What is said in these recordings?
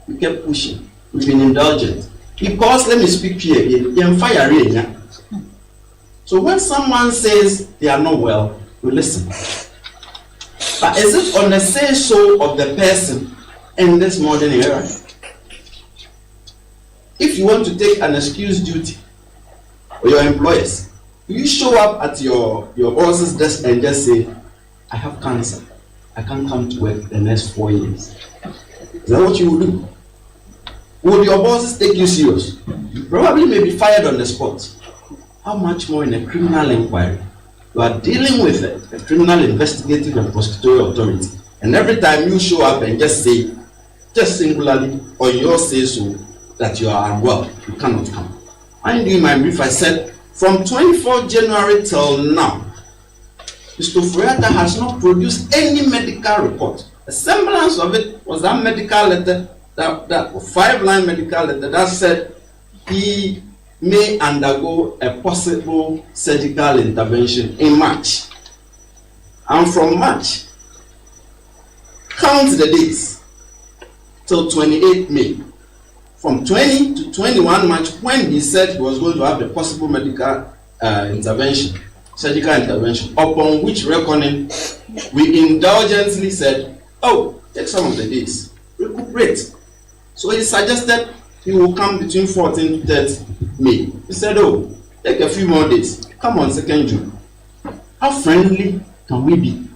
We kept pushing. We've been indulgent. Because, let me speak here again, so when someone says they are not well, we listen. But is it on the say-so of the person in this modern era? If you want to take an excuse duty or your employers, you show up at your boss's desk and just say, I have cancer. I can't come to work the next 4 years. Is that what you will do? Would your bosses take you serious? You probably may be fired on the spot. How much more in a criminal inquiry? You are dealing with a criminal investigative and prosecutorial authority. And every time you show up and just say, just singularly, or your say so, that you are unwell, you cannot come. Mind you, in my brief, I said, from 24 January till now, Mr. Ofori-Atta has not produced any medical report. A semblance of it was that medical letter, that 5-line medical letter that said he may undergo a possible surgical intervention in March. And from March, count the days till 28 May. From 20 to 21 March, when he said he was going to have a possible medical intervention, surgical intervention, upon which reckoning we indulgently said, oh, take some of the days, recuperate. So he suggested he will come between 14 to 30 May. He said, oh, take a few more days, come on 2nd June. How friendly can we be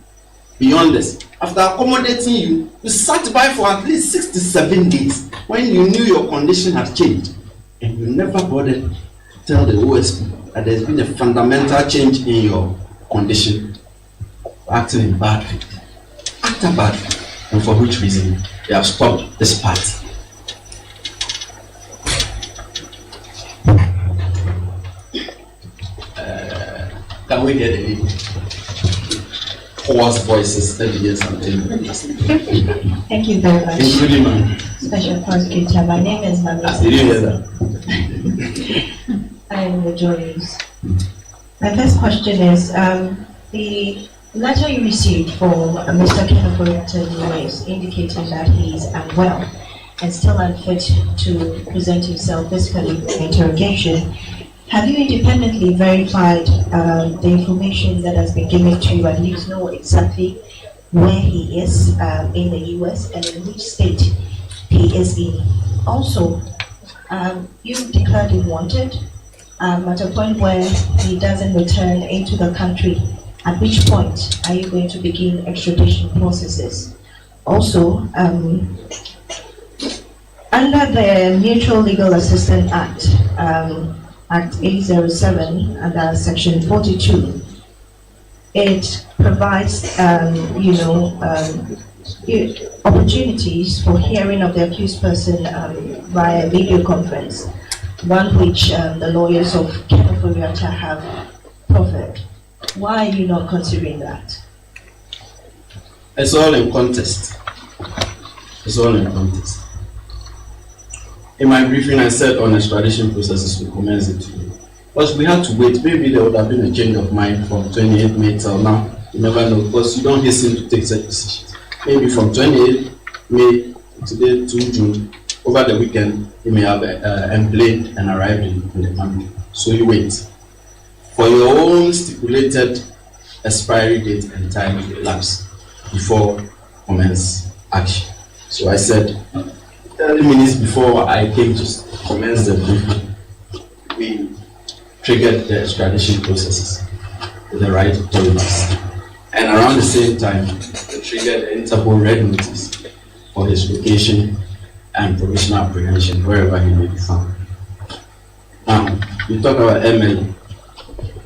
beyond this? After accommodating you, you sat by for at least 67 days when you knew your condition had changed, and you never bothered to tell the OSP that there's been a fundamental change in your condition, acting in bad faith, after bad faith, and for which reason they have stopped this party. Can we get any hoarse voices? Thank you very much. Including mine. Special prosecutor, my name is Mamisa. Did you hear that? I am the journalist. My first question is, the letter you received from Mr. Ken Ofori-Atta indicating that he is unwell and still unfit to present himself physically for interrogation. Have you independently verified the information that has been given to you, and you know exactly where he is in the US and in which state he is in? Also, you declared him wanted at a point where he doesn't return into the country. At which point are you going to begin extradition processes? Also, under the Mutual Legal Assistance Act, Act 807 under Section 42, it provides, opportunities for hearing of the accused person via video conference, one which the lawyers of Ken Ofori-Atta have proffered. Why are you not considering that? It's all in context. It's all in context. In my briefing, I said on extradition processes we commence it today. Because we had to wait. Maybe there would have been a change of mind from 28 May till now. You never know, because you don't hasten to take such decisions. Maybe from 28 May today to June, over the weekend, you may have employed and arrived in the country. So you wait for your own stipulated expiry date and time to elapse before commence action. So I said, 30 minutes before I came to commence the briefing, we triggered the extradition processes with the right authorities. And around the same time, we triggered the Interpol red notice for his location and provisional apprehension wherever he may be found. Now, you talk about MLA.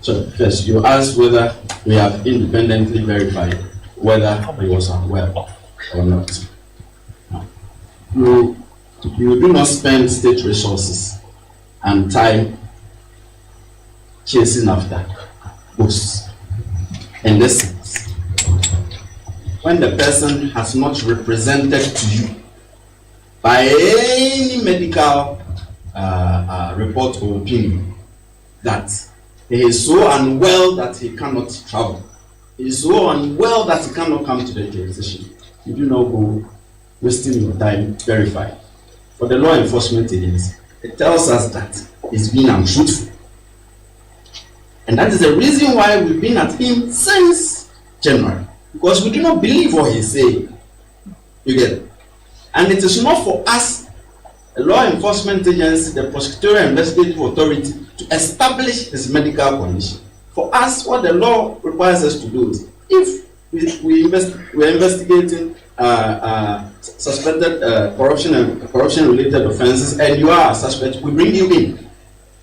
So first, you asked whether we have independently verified whether he was unwell or not. Now, you do not spend state resources and time chasing after ghosts. In this sense, when the person has not represented to you by any medical report or opinion that he is so unwell that he cannot travel, he is so unwell that he cannot come to the jurisdiction, you do not go wasting your time verifying. for the law enforcement agency, it tells us that he's been untruthful. And that is the reason why we've been at him since January, because we do not believe what he's saying. You get it? And it is not for us, the law enforcement agency, the prosecutorial investigative authority, to establish his medical condition. For us, what the law requires us to do is, if we're investigating suspected corruption and corruption-related offenses, and you are a suspect, we bring you in.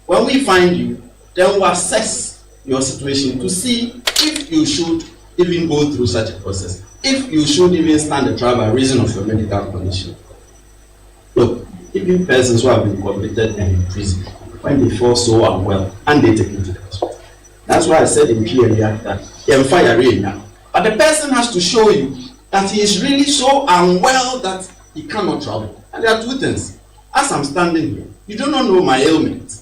When we find you, then we assess your situation to see if you should even go through such a process, if you should even stand a trial by reason of your medical condition. Look, even persons who have been convicted and imprisoned, when they fall so unwell, and they take into the hospital. That's why I said in earlier that you're fire now. But the person has to show you that he is really so unwell that he cannot travel. And there are two things. As I'm standing here, you do not know my ailment.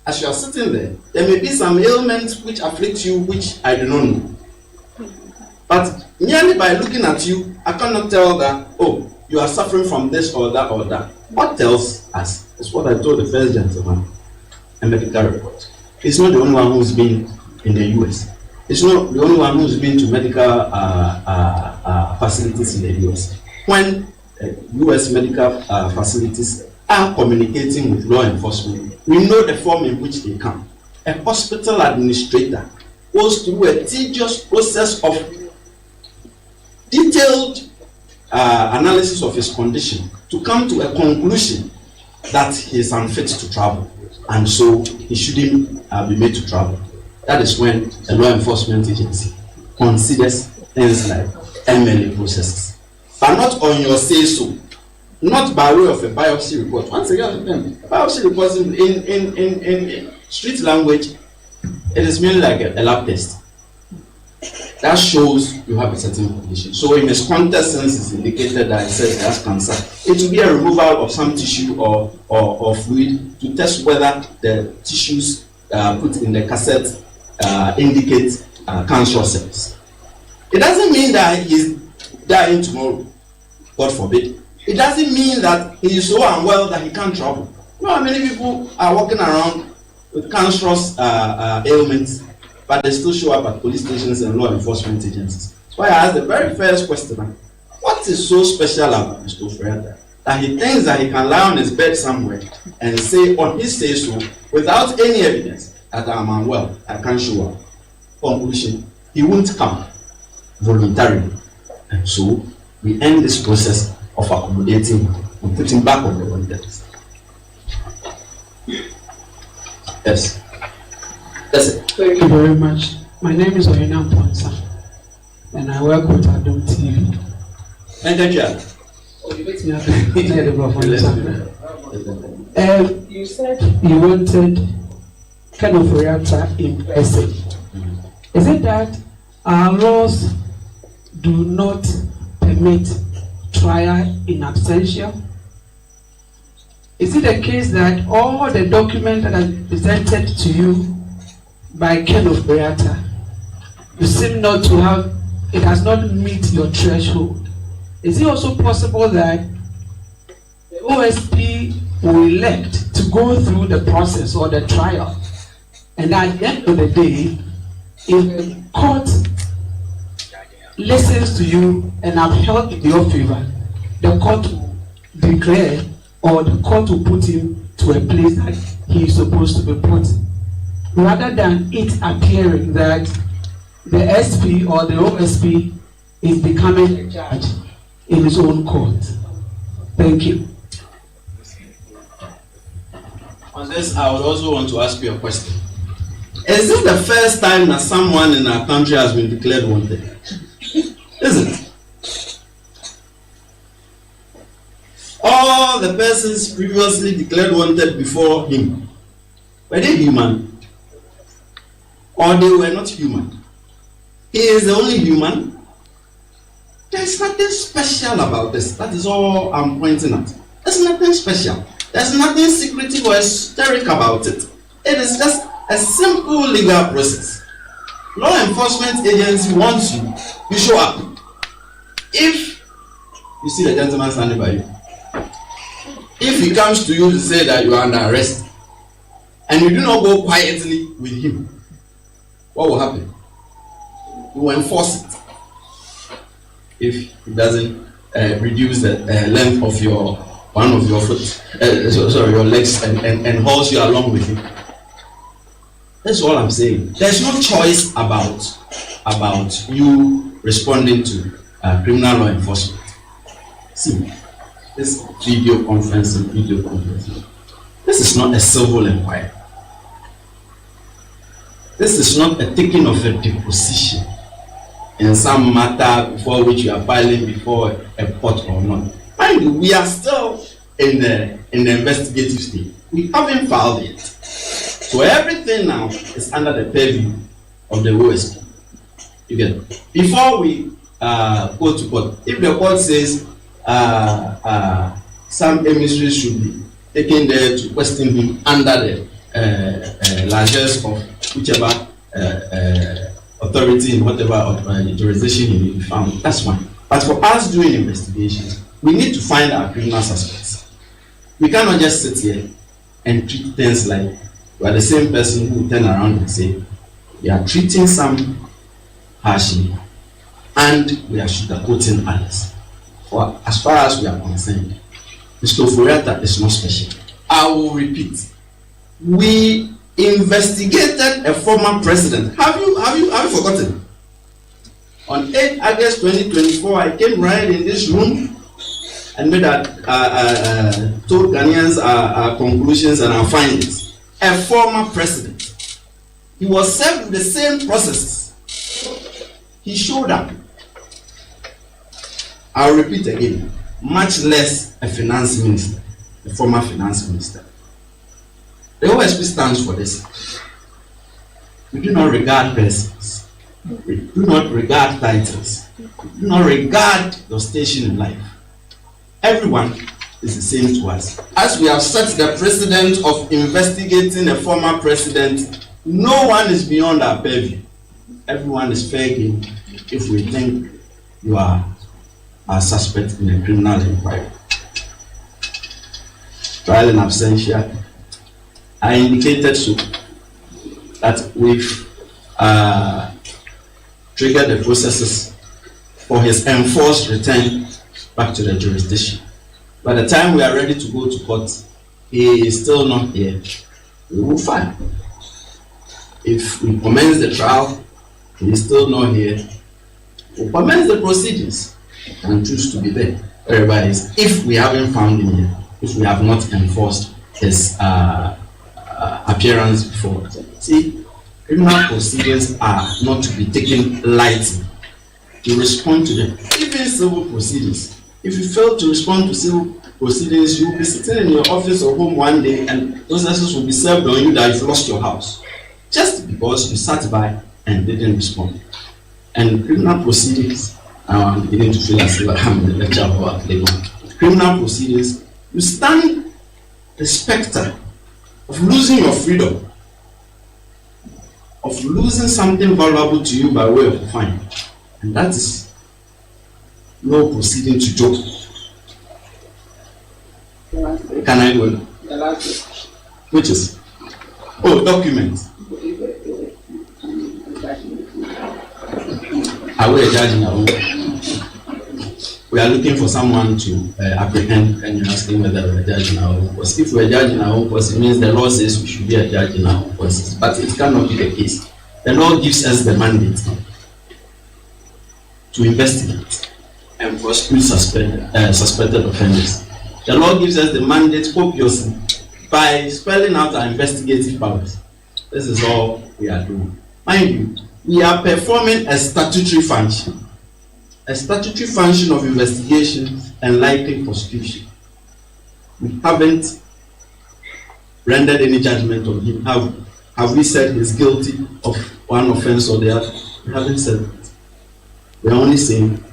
As you are sitting there, there may be some ailments which afflict you which I do not know. But merely by looking at you, I cannot tell that, oh, you are suffering from this or that or that. What tells us is what I told the first gentleman, a medical report. He's not the only one who's been in the US. He's not the only one who's been to medical facilities in the US. When US medical facilities are communicating with law enforcement, we know the form in which they come. A hospital administrator goes through a tedious process of detailed analysis of his condition to come to a conclusion that he is unfit to travel, and so he shouldn't be made to travel. That is when a law enforcement agency considers things like MLA processes, but not on your say so, not by way of a biopsy report. Once again, biopsy reports in street language, it is merely like a lab test. That shows you have a certain condition. So in his context sense, it's indicated that it says he has cancer. It will be a removal of some tissue or fluid to test whether the tissues put in the cassette indicate cancerous cells. It doesn't mean that he is dying tomorrow, God forbid. It doesn't mean that he is so unwell that he can't travel. You know how many people are walking around with cancerous ailments, but they still show up at police stations and law enforcement agencies. That's why I asked the very first question, what is so special about Mr. Ofori-Atta that he thinks that he can lie on his bed somewhere and say on his say so without any evidence that I'm unwell, I can't show up. Conclusion, he won't come voluntarily. And so we end this process of accommodating and putting back on the wanted list. Yes. That's it. Thank you very much. My name is Oyena Mponsa, and I work with Adom TV. Thank you. You said you wanted Ken Ofori-Atta in person. Is it that our laws do not permit trial in absentia? Is it the case that all the documents that are presented to you by Ken Ofori-Atta, you seem not to have, it has not met your threshold? Is it also possible that the OSP will elect to go through the process or the trial, and at the end of the day, if the court listens to you and upheld in your favor, the court will declare, or the court will put him to a place that he is supposed to be put, rather than it appearing that the SP or the OSP is becoming a judge in his own court? Thank you. On this, I would also want to ask you a question. Is this the first time that someone in our country has been declared wanted? Is it? All the persons previously declared wanted before him, were they human? Or they were not human? He is the only human. There's nothing special about this. That is all I'm pointing at. There's nothing special. There's nothing secretive or esoteric about it. It is just a simple legal process. Law enforcement agency wants you, you show up. If you see the gentleman standing by you, If he comes to you to say that you are under arrest, and you do not go quietly with him, what will happen? You will enforce it. If it doesn't reduce the length of one of your foot, your legs, and hauls you along with him. That's all I'm saying. There's no choice about you responding to criminal law enforcement. See, this video conferencing, this is not a civil inquiry. This is not a taking of a deposition in some matter before which you are filing before a court or not. Mind you, we are still in the investigative stage. We haven't filed it. So everything now is under the purview of the OSP. You get it? Before we go to court, if the court says some emissaries should be taken there to question him under the largesse of whichever authority in whatever jurisdiction he may be found, that's fine. But for us doing investigations, we need to find our criminal suspects. We cannot just sit here and treat things like we are the same person who will turn around and say we are treating some harshly and we are sugarcoating others. For as far as we are concerned, Mr. Ofori-Atta is not special. I will repeat. We investigated a former president. Have you forgotten? On 8 August 2024, I came right in this room and made told Ghanaians our conclusions and our findings. A former president. He was served with the same processes. He showed up. I'll repeat again. Much less a finance minister, a former finance minister. The OSP stands for this. We do not regard persons. We do not regard titles. We do not regard your station in life. Everyone is the same to us. As we have set the precedent of investigating a former president, no one is beyond our purview. Everyone is fair game if we think you are a suspect in a criminal inquiry. Trial in absentia. I indicated so that we've triggered the processes for his enforced return back to the jurisdiction. By the time we are ready to go to court, he is still not here. We will file. If we commence the trial, he is still not here. We'll commence the proceedings and choose to be there wherever he is. If we haven't found him here, if we have not enforced his appearance before. See, criminal proceedings are not to be taken lightly. To respond to them, even civil proceedings. If you fail to respond to civil proceedings, you will be sitting in your office or home one day and processes will be served on you that you've lost your house. Just because you sat by and didn't respond. And criminal proceedings, I'm beginning to feel as if I'm the lecturer about labor. Criminal proceedings, you stand the spectre of losing your freedom, of losing something valuable to you by way of a fine. And that is no proceeding to joke. Can I go? Which is? Oh, documents. Are we a judge now? We are looking for someone to apprehend, and you're asking whether we're a judge in our own course. If we're a judge in our own course, it means the law says we should be a judge in our own courses. But it cannot be the case. The law gives us the mandate to investigate and prosecute suspected offenders. The law gives us the mandate copiously by spelling out our investigative powers. This is all we are doing. Mind you, we are performing a statutory function. A statutory function of investigation and likely prosecution. We haven't rendered any judgment on him. Have we said he's guilty of one offense or the other? We haven't said that. We are only saying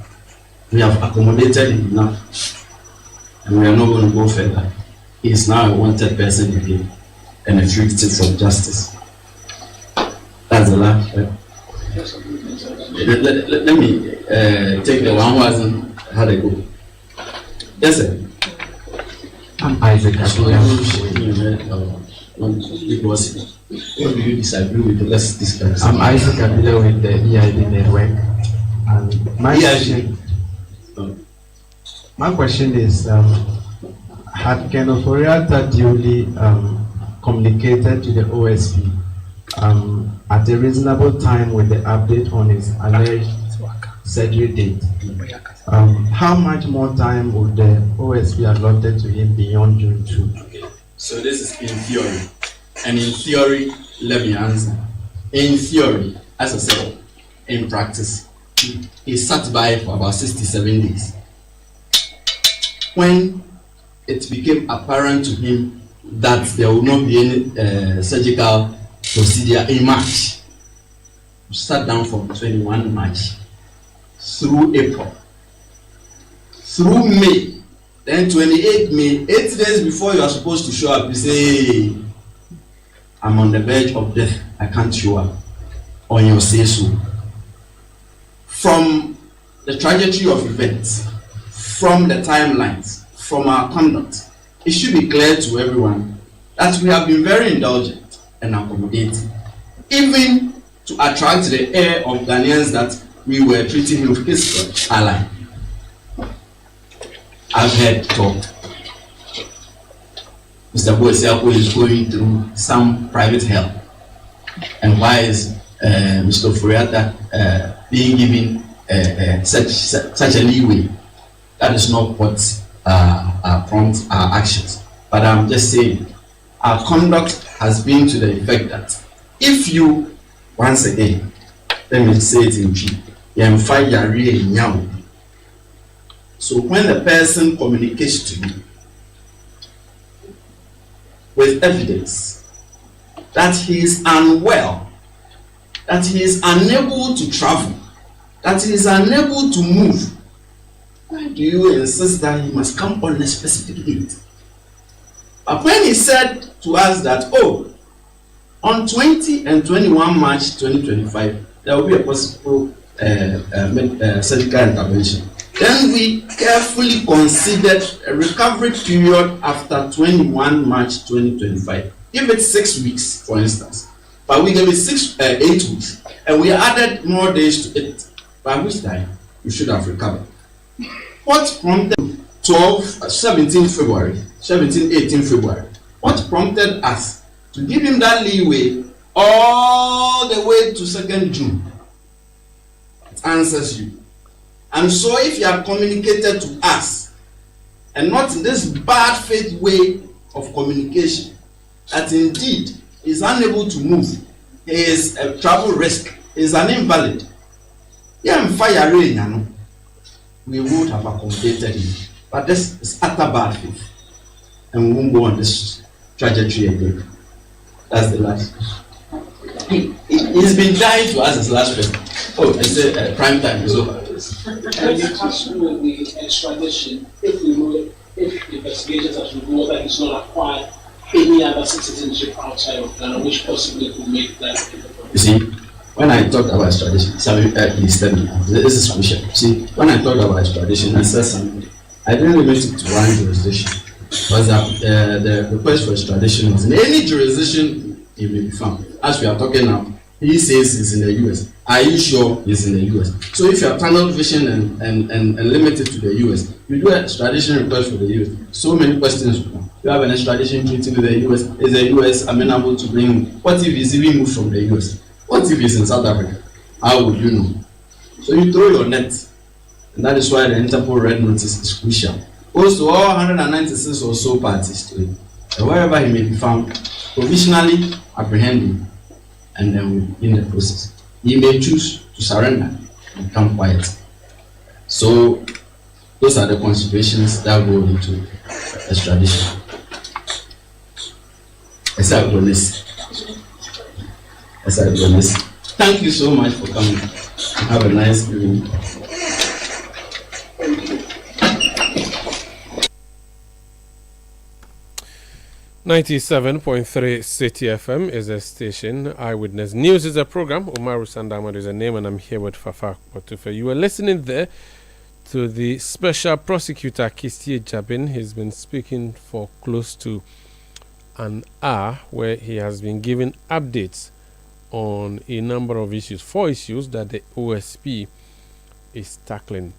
we have accommodated him enough and we are not going to go further. He is now a wanted person again and a fugitive of justice. That's the last step. Let me take the one who hasn't had a go. Yes, sir. I'm Isaac Abila. What do you disagree with? Let's discuss. I'm Isaac Abila with the EID network. And my question is, had Ken Ofori-Atta duly communicated to the OSP at a reasonable time with the update on his alleged surgery date? How much more time would the OSP allotted to him beyond June 2? Okay. So this is in theory. And in theory, let me answer. In theory, as I said, in practice, he sat by for about 67 days. When it became apparent to him that there will not be any surgical procedure in March, he sat down from 21 March through April, through May, then 28 May, 8 days before you are supposed to show up, you say, I'm on the verge of death, I can't show up, on your say so. From the trajectory of events, from the timelines, from our conduct, it should be clear to everyone that we have been very indulgent and accommodating, even to attract the air of Ghanaians that we were treating him with his ally. I've heard talk. Mr. Boesiako is going through some private help. And why is Mr. Ofori-Atta being given such a leeway? That is not what prompts our actions. But I'm just saying, our conduct has been to the effect that if you, once again, let me say it in G, so when the person communicates to you with evidence that he is unwell, that he is unable to travel, that he is unable to move, why do you insist that he must come on a specific date? But when he said to us that, oh, on 20 and 21 March 2025, there will be a possible surgical intervention, then we carefully considered a recovery period after 21 March 2025. Give it 6 weeks, for instance. But we gave it 8 weeks, and we added more days to it, by which time you should have recovered. What prompted 17 February, 18 February, what prompted us to give him that leeway all the way to 2nd June? It answers you. And so if you have communicated to us, and not in this bad faith way of communication, that indeed he is unable to move, he is a travel risk, he is an invalid, we would have accommodated him. But this is utter bad faith, and we won't go on this trajectory again. That's the last. He's been dying to ask his last question. Oh, I said prime time is over. And you ask with the extradition, if investigations have revealed that he's not acquired any other citizenship outside of Ghana, which possibly could make that difficult. You see, when I talked about extradition, please tell me, this is crucial. See, when I talked about extradition, I said something. I didn't limit it to one jurisdiction. Was that the request for extradition was in any jurisdiction he may be found. As we are talking now, he says he's in the US. Are you sure he's in the US? So if you have tunnel vision and limit it to the US, you do an extradition request for the US. So many questions. You have an extradition treaty with the US. Is the US amenable to bring him? What if he's even moved from the US? What if he's in South Africa? How would you know? So you throw your net. And that is why the Interpol Red Notice is crucial. Goes to all 196 or so parties to it. And wherever he may be found, provisionally apprehend him, and then we begin the process. He may choose to surrender and become quiet. So those are the considerations that go into extradition. Thank you so much for coming. Have a nice evening. 97.3 Citi FM is a station. Eyewitness News is a program. Umaru Sandamad is a name, and I'm here with Fafa Potufe. You were listening there to the special prosecutor, Citi Jabin. He's been speaking for close to an hour, where he has been giving updates on a number of issues, 4 issues that the OSP is tackling.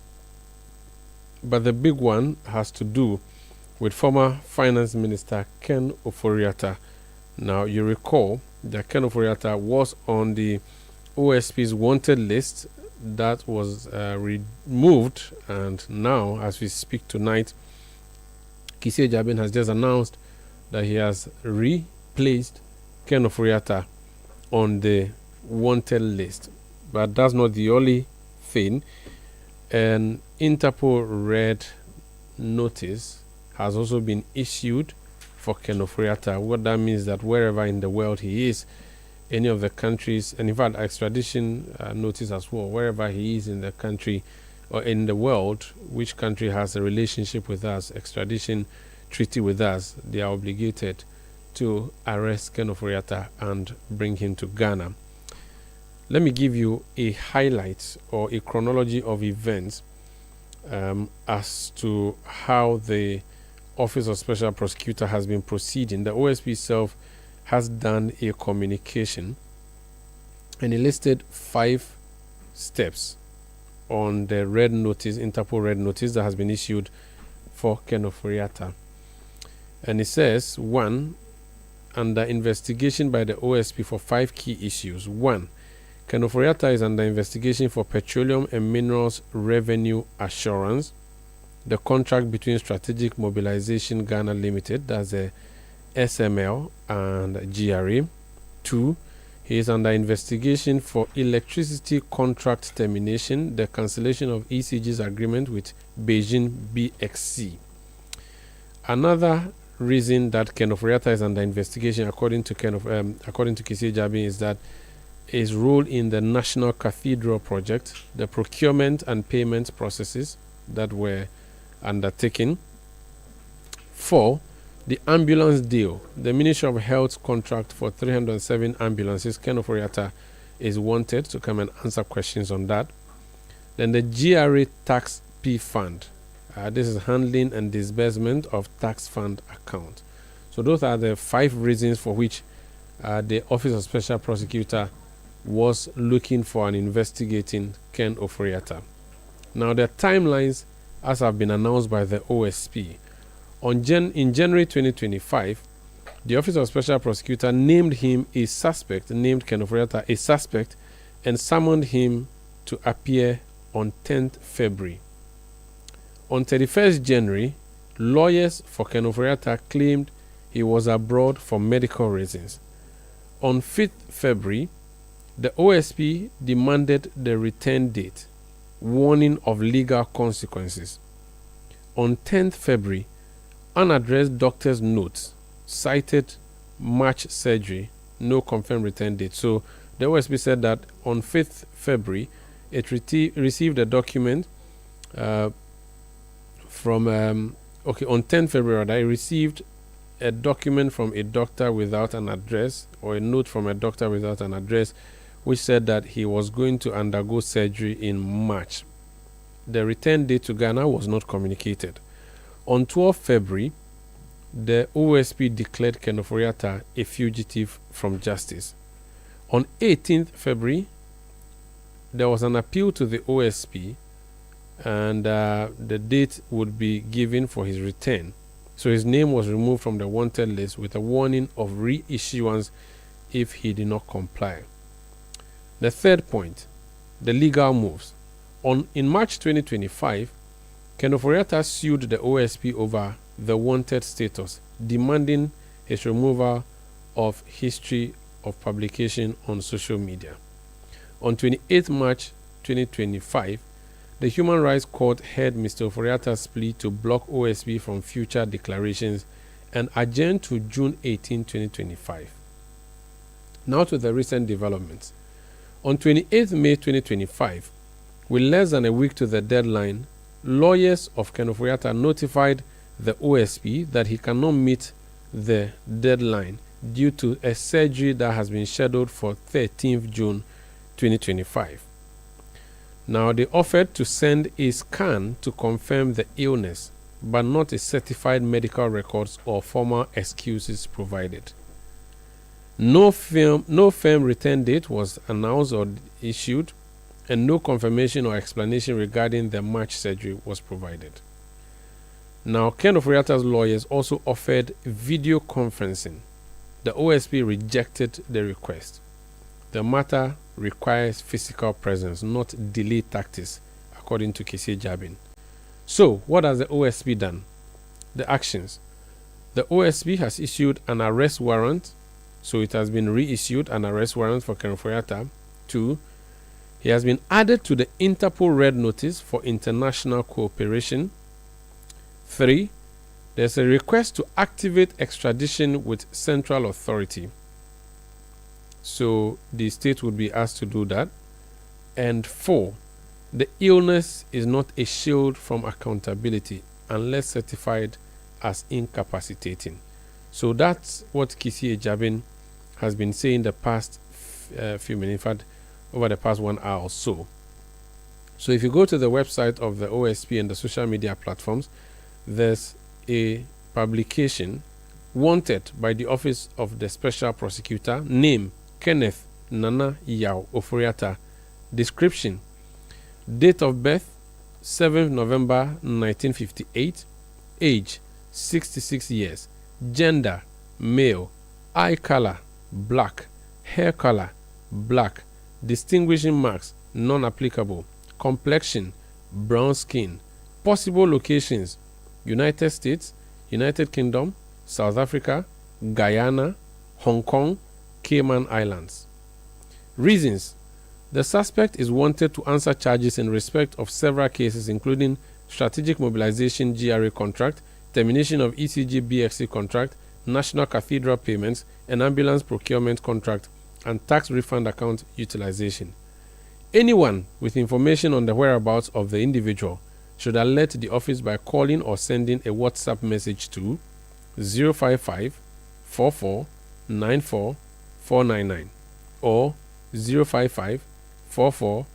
But the big one has to do with former Finance Minister Ken Ofori-Atta. Now, you recall that Ken Ofori-Atta was on the OSP's wanted list that was removed, and now, as we speak tonight, Citi Jabin has just announced that he has replaced Ken Ofori-Atta on the wanted list. But that's not the only thing. An Interpol red notice has also been issued for Ken Ofori-Atta. What that means that wherever in the world he is, any of the countries, and in fact extradition notice as well, wherever he is in the country or in the world, which country has a relationship with us, extradition treaty with us, they are obligated to arrest Ken Ofori-Atta and bring him to Ghana. Let me give you a highlight or a chronology of events as to how the Office of Special Prosecutor has been proceeding. The OSP itself has done a communication, and it listed 5 steps on the red notice, Interpol red notice, that has been issued for Ken Ofori-Atta. And it says, 1, under investigation by the OSP for 5 key issues. 1, Ken Ofori-Atta is under investigation for petroleum and minerals revenue assurance, the contract between Strategic Mobilization Ghana Limited, that's a SML, and GRA. 2, he is under investigation for electricity contract termination, the cancellation of ECG's agreement with Beijing BXC. Another reason that Ken Ofori-Atta is under investigation, according to Citi Jabin, is that his role in the National Cathedral project, the procurement and payment processes that were undertaken. 4, the ambulance deal, the Ministry of Health contract for 307 ambulances. Ken Ofori-Atta is wanted to come and answer questions on that. Then the GRA tax P fund. This is handling and disbursement of tax fund account. So those are the 5 reasons for which the Office of Special Prosecutor was looking for and investigating Ken Ofori-Atta. Now, the timelines, as have been announced by the OSP, in January 2025, the Office of Special Prosecutor named him a suspect, named Ken Ofori-Atta a suspect, and summoned him to appear on 10th February. On 31st January, lawyers for Ken Ofori-Atta claimed he was abroad for medical reasons. On 5th February, the OSP demanded the return date, warning of legal consequences. On 10th February, unaddressed doctor's notes cited March surgery, no confirmed return date. So the OSP said that on 5th February, it received a document on 10th February, I received a document from a doctor without an address, or a note from a doctor without an address, which said that he was going to undergo surgery in March. The return date to Ghana was not communicated. On 12th February, the OSP declared Ken Ofori-Atta a fugitive from justice. On 18th February, there was an appeal to the OSP, and the date would be given for his return. So his name was removed from the wanted list with a warning of reissuance if he did not comply. The third point, the legal moves. In March 2025, Ken Ofori-Atta sued the OSP over the wanted status, demanding his removal of history of publication on social media. On 28 March 2025, the Human Rights Court heard Mr. Ofori-Atta's plea to block OSP from future declarations and adjourned to June 18, 2025. Now to the recent developments. On 28 May 2025, with less than a week to the deadline, lawyers of Ken Ofori-Atta notified the OSP that he cannot meet the deadline due to a surgery that has been scheduled for 13th June 2025. Now, they offered to send a scan to confirm the illness, but not a certified medical records or formal excuses provided. No firm return date was announced or issued, and no confirmation or explanation regarding the March surgery was provided. Now, Ken Ofori-Atta's lawyers also offered video conferencing. The OSP rejected the request. The matter requires physical presence, not delay tactics, according to Kissie Jabin. So, what has the OSP done? The actions. The OSP has issued an arrest warrant, so it has been reissued, an arrest warrant for Ken Ofori-Atta. 2. He has been added to the Interpol Red Notice for international cooperation. 3. There's a request to activate extradition with central authority. So the state would be asked to do that. And 4. The illness is not a shield from accountability unless certified as incapacitating. So that's what Kissie Jabin has been saying the past few minutes, in fact, over the past 1 hour or so. So if you go to the website of the OSP and the social media platforms, there's a publication wanted by the Office of the Special Prosecutor, name Kenneth Nana Yao Ofori-Atta, description, date of birth 7th November 1958, age 66 years, gender male, eye color black, hair color black, distinguishing marks non-applicable, complexion brown skin, possible locations United States, United Kingdom, South Africa, Guyana, Hong Kong, Cayman Islands. Reasons: the suspect is wanted to answer charges in respect of several cases, including strategic mobilization GRA contract, termination of ECG BXC contract, national cathedral payments, and ambulance procurement contract, and tax refund account utilization. Anyone with information on the whereabouts of the individual should alert the office by calling or sending a WhatsApp message to 055 44 94 499 or 055 44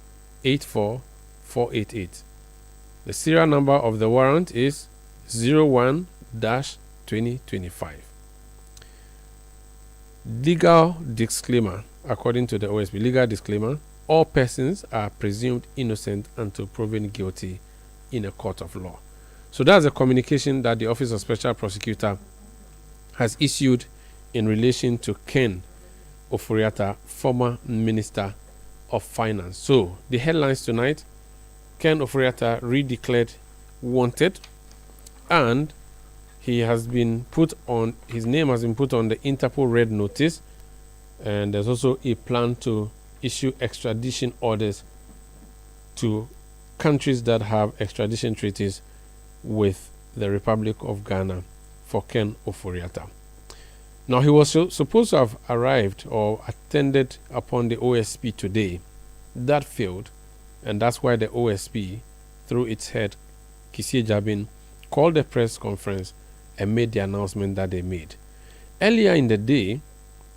84 488. The serial number of the warrant is 01-2025. Legal disclaimer. According to the OSP, legal disclaimer: all persons are presumed innocent until proven guilty in a court of law. So that's a communication that the Office of Special Prosecutor has issued in relation to Ken Ofori-Atta, former Minister of Finance. So the headlines tonight: Ken Ofori-Atta redeclared wanted, and he has been put on, his name has been put on the Interpol Red Notice, and there's also a plan to issue extradition orders to countries that have extradition treaties with the Republic of Ghana for Ken Ofori-Atta. Now, he was supposed to have arrived or attended upon the OSP today. That failed, and that's why the OSP, through its head, Kissie Jabin, called a press conference and made the announcement that they made. Earlier in the day,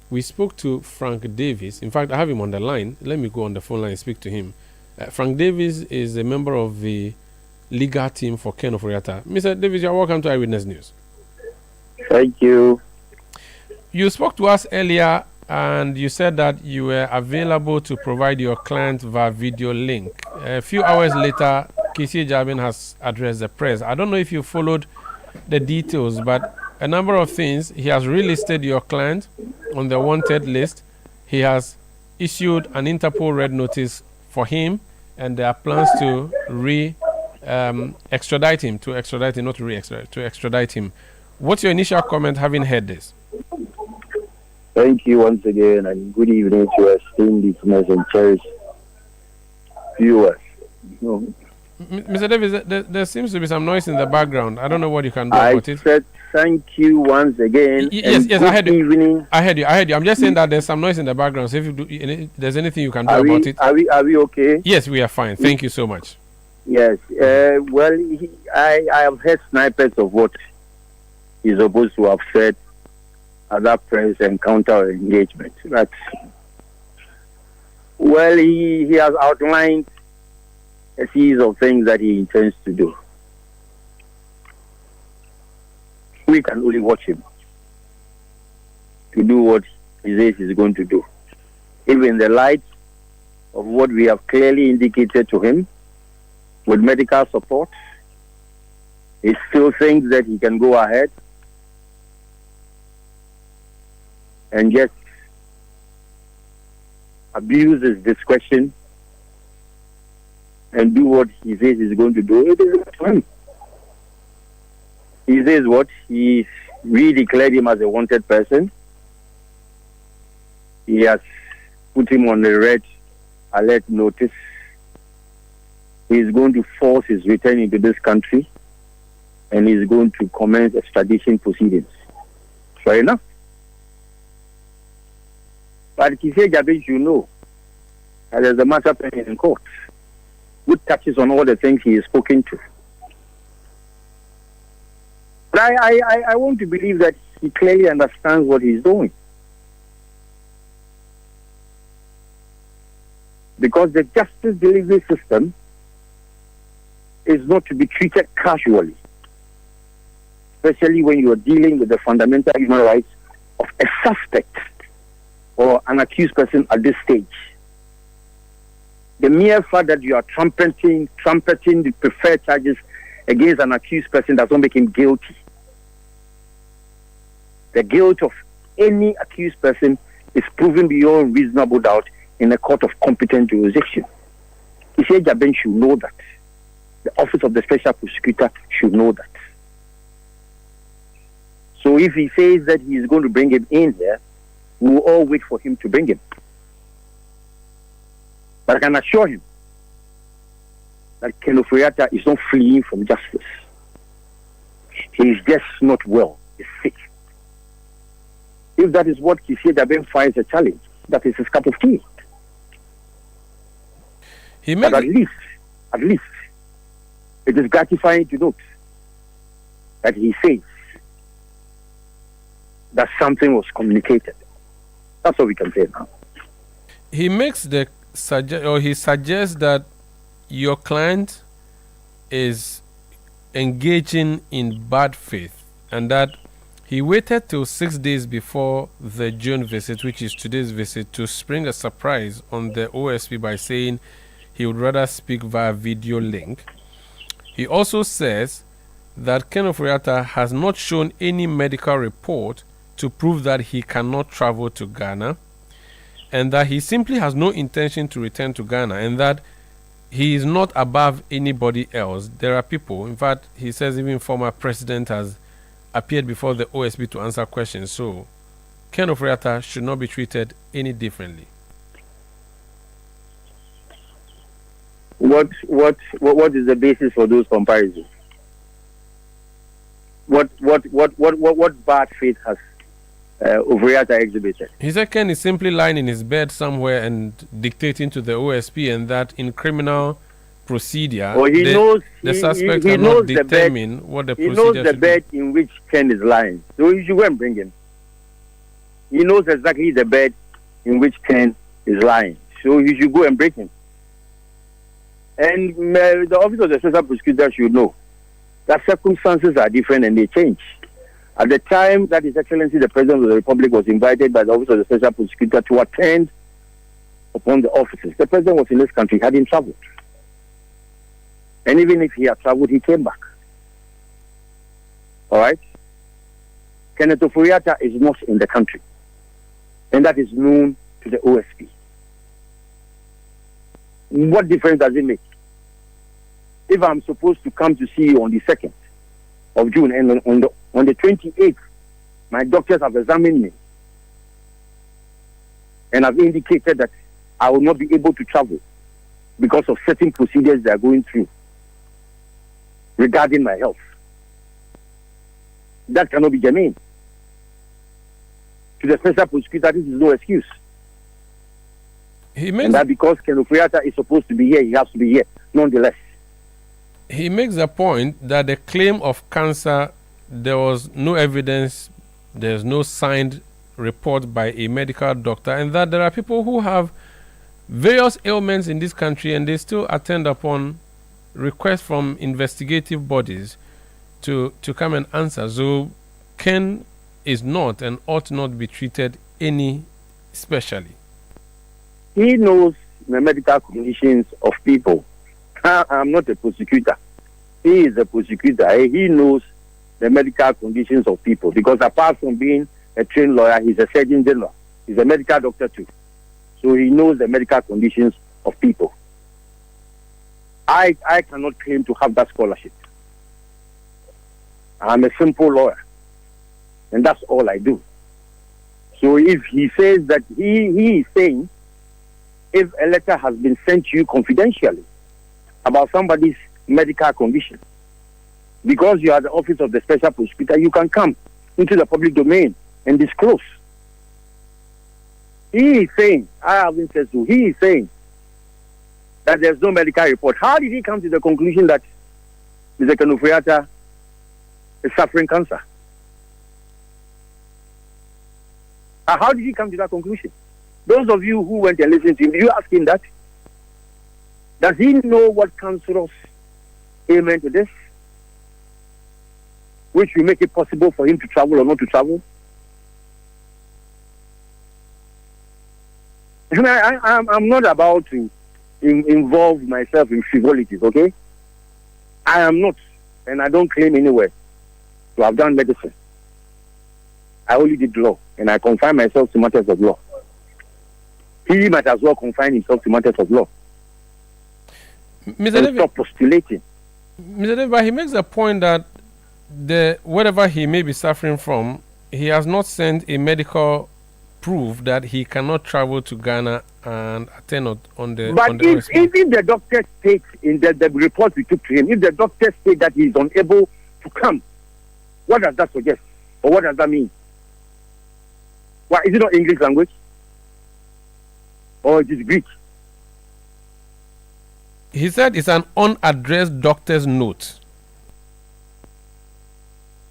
we spoke to Frank Davis. In fact, I have him on the line. Let me go on the phone line and speak to him. Frank Davis is a member of the legal team for Ken Ofori-Atta. Mr. Davis, you are welcome to Eyewitness News. Thank you. You spoke to us earlier and you said that you were available to provide your client via video link. A few hours later, Kissie Jabin has addressed the press. I don't know if you followed the details, but a number of things. He has relisted your client on the wanted list. He has issued an Interpol Red Notice for him, and there are plans to extradite him, to extradite him. What's your initial comment having heard this? Thank you once again, and good evening to our esteemed listeners and cherished viewers. Mr. Davis, there seems to be some noise in the background. I don't know what you can do about it. I said thank you once again. Yes, I heard you. Evening. I heard you. I'm just saying that there's some noise in the background. So if there's anything you can do about it. Are we okay? Yes, we are fine. Thank you so much. Yes. Well, I have heard snipers of what he's supposed to have said at that press encounter or engagement. But, well, he has outlined a series of things that he intends to do. We can only watch him to do what he says he's going to do. Even in the light of what we have clearly indicated to him, with medical support, he still thinks that he can go ahead and just abuse his discretion and do what he says he's going to do. It is up to him. He says what? He re-declared him as a wanted person. He has put him on a red alert notice. He is going to force his return into this country, and he is going to commence extradition proceedings. Fair enough. But Kissie Jabin should know that there's a matter pending in court, which touches on all the things he is spoken to. But I want to believe that he clearly understands what he's doing. Because the justice delivery system is not to be treated casually, especially when you are dealing with the fundamental human rights of a suspect or an accused person at this stage. The mere fact that you are trumpeting the preferred charges against an accused person does not make him guilty. The guilt of any accused person is proven beyond reasonable doubt in a court of competent jurisdiction. Kissie Jabin should know that. The Office of the Special Prosecutor should know that. So if he says that he is going to bring him in here, we will all wait for him to bring him. But I can assure him that Ken Ofori-Atta is not fleeing from justice. He is just not well. He's sick. If that is what Kissie Jabin finds a challenge, that is his cup of tea. But at least, it is gratifying to note that he says that something was communicated. That's all we can say now. He makes he suggests that your client is engaging in bad faith, and that he waited till 6 days before the June visit, which is today's visit, to spring a surprise on the OSP by saying he would rather speak via video link. He also says that Ken Ofori-Atta has not shown any medical report to prove that he cannot travel to Ghana, and that he simply has no intention to return to Ghana, and that he is not above anybody else. There are people, in fact, he says even former president has appeared before the OSP to answer questions, so Ken Ofori-Atta should not be treated any differently. What is the basis for those comparisons? What bad faith has Ofori-Atta exhibited? He said Ken is simply lying in his bed somewhere and dictating to the OSP, and that in criminal procedure, the suspect cannot determine what the procedure should be. He knows the bed in which Ken is lying, so you should go and bring him. He knows exactly the bed in which Ken is lying, so you should go and bring him. And the Office of the Special Prosecutor should know that circumstances are different and they change. At the time that His Excellency the President of the Republic was invited by the Office of the Special Prosecutor to attend upon the officers, the President was in this country, hadn't traveled. And even if he had traveled, he came back. All right? Kenneth Ofori-Atta is not in the country. And that is known to the OSP. What difference does it make? If I'm supposed to come to see you on the 2nd of June and on the 28th, my doctors have examined me and have indicated that I will not be able to travel because of certain procedures they are going through regarding my health. That cannot be germane. To the Special Prosecutor, this is no excuse. And that because Ken Ofori-Atta is supposed to be here, he has to be here, nonetheless. He makes the point that the claim of cancer, there was no evidence, there's no signed report by a medical doctor, and that there are people who have various ailments in this country and they still attend upon request from investigative bodies to come and answer. So Ken is not and ought not be treated any specially. He knows the medical conditions of people. I'm not a prosecutor. He is a prosecutor. He knows the medical conditions of people, because apart from being a trained lawyer, he's a surgeon general. He's a medical doctor too. So he knows the medical conditions of people. I cannot claim to have that scholarship. I'm a simple lawyer, and that's all I do. So if he says that he is saying, if a letter has been sent to you confidentially about somebody's medical condition, because you are the office of the special prosecutor, you can come into the public domain and disclose. He is saying, I haven't said so, he is saying that there's no medical report. How did he come to the conclusion that Mr. Ken Ofori-Atta is suffering cancer? How did he come to that conclusion? Those of you who went and listened to him, you ask him that? Does he know what cancerous ailment it is, which will make it possible for him to travel or not to travel? I'm not about to involve myself in frivolities, okay? I am not, and I don't claim anywhere to have done medicine. I only did law, and I confine myself to matters of law. He might as well confine himself to matters of law. Mr. David, stop postulating. Mr. David, he makes a point that whatever he may be suffering from, he has not sent a medical proof that he cannot travel to Ghana and attend on the. But if the doctor states in the report we took to him, if the doctor states that he is unable to come, what does that suggest? Or what does that mean? Why, is it not English language? Or it is Greek? He said it's an unaddressed doctor's note.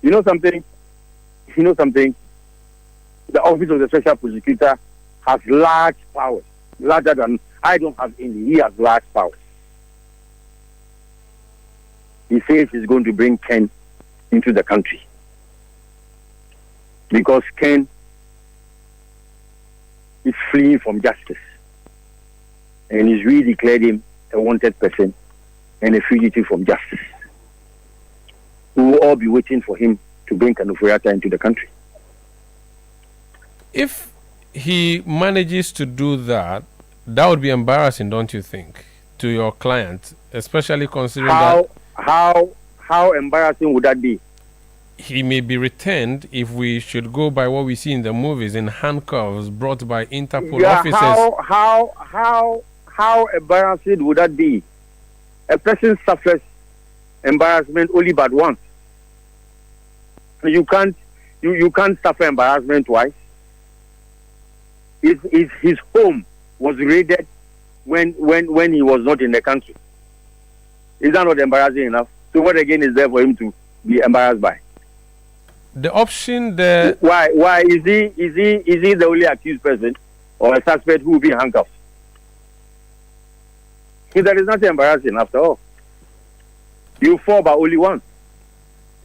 You know something? The office of the special prosecutor has large powers. Larger than I don't have any. He has large powers. He says he's going to bring Ken into the country, because Ken is fleeing from justice, and he's really declared him a wanted person and a fugitive from justice. We will all be waiting for him to bring Ken Ofori-Atta into the country. If he manages to do that, that would be embarrassing, don't you think, to your client, especially considering how embarrassing would that be? He may be returned, if we should go by what we see in the movies, in handcuffs brought by Interpol officers. How embarrassing would that be? A person suffers embarrassment only but once. You can't suffer embarrassment twice. If his home was raided when he was not in the country, is that not embarrassing enough? So what again is there for him to be embarrassed by? The option there. Why is he the only accused person or a suspect who will be handcuffed? That is not embarrassing after all. You fall by only one.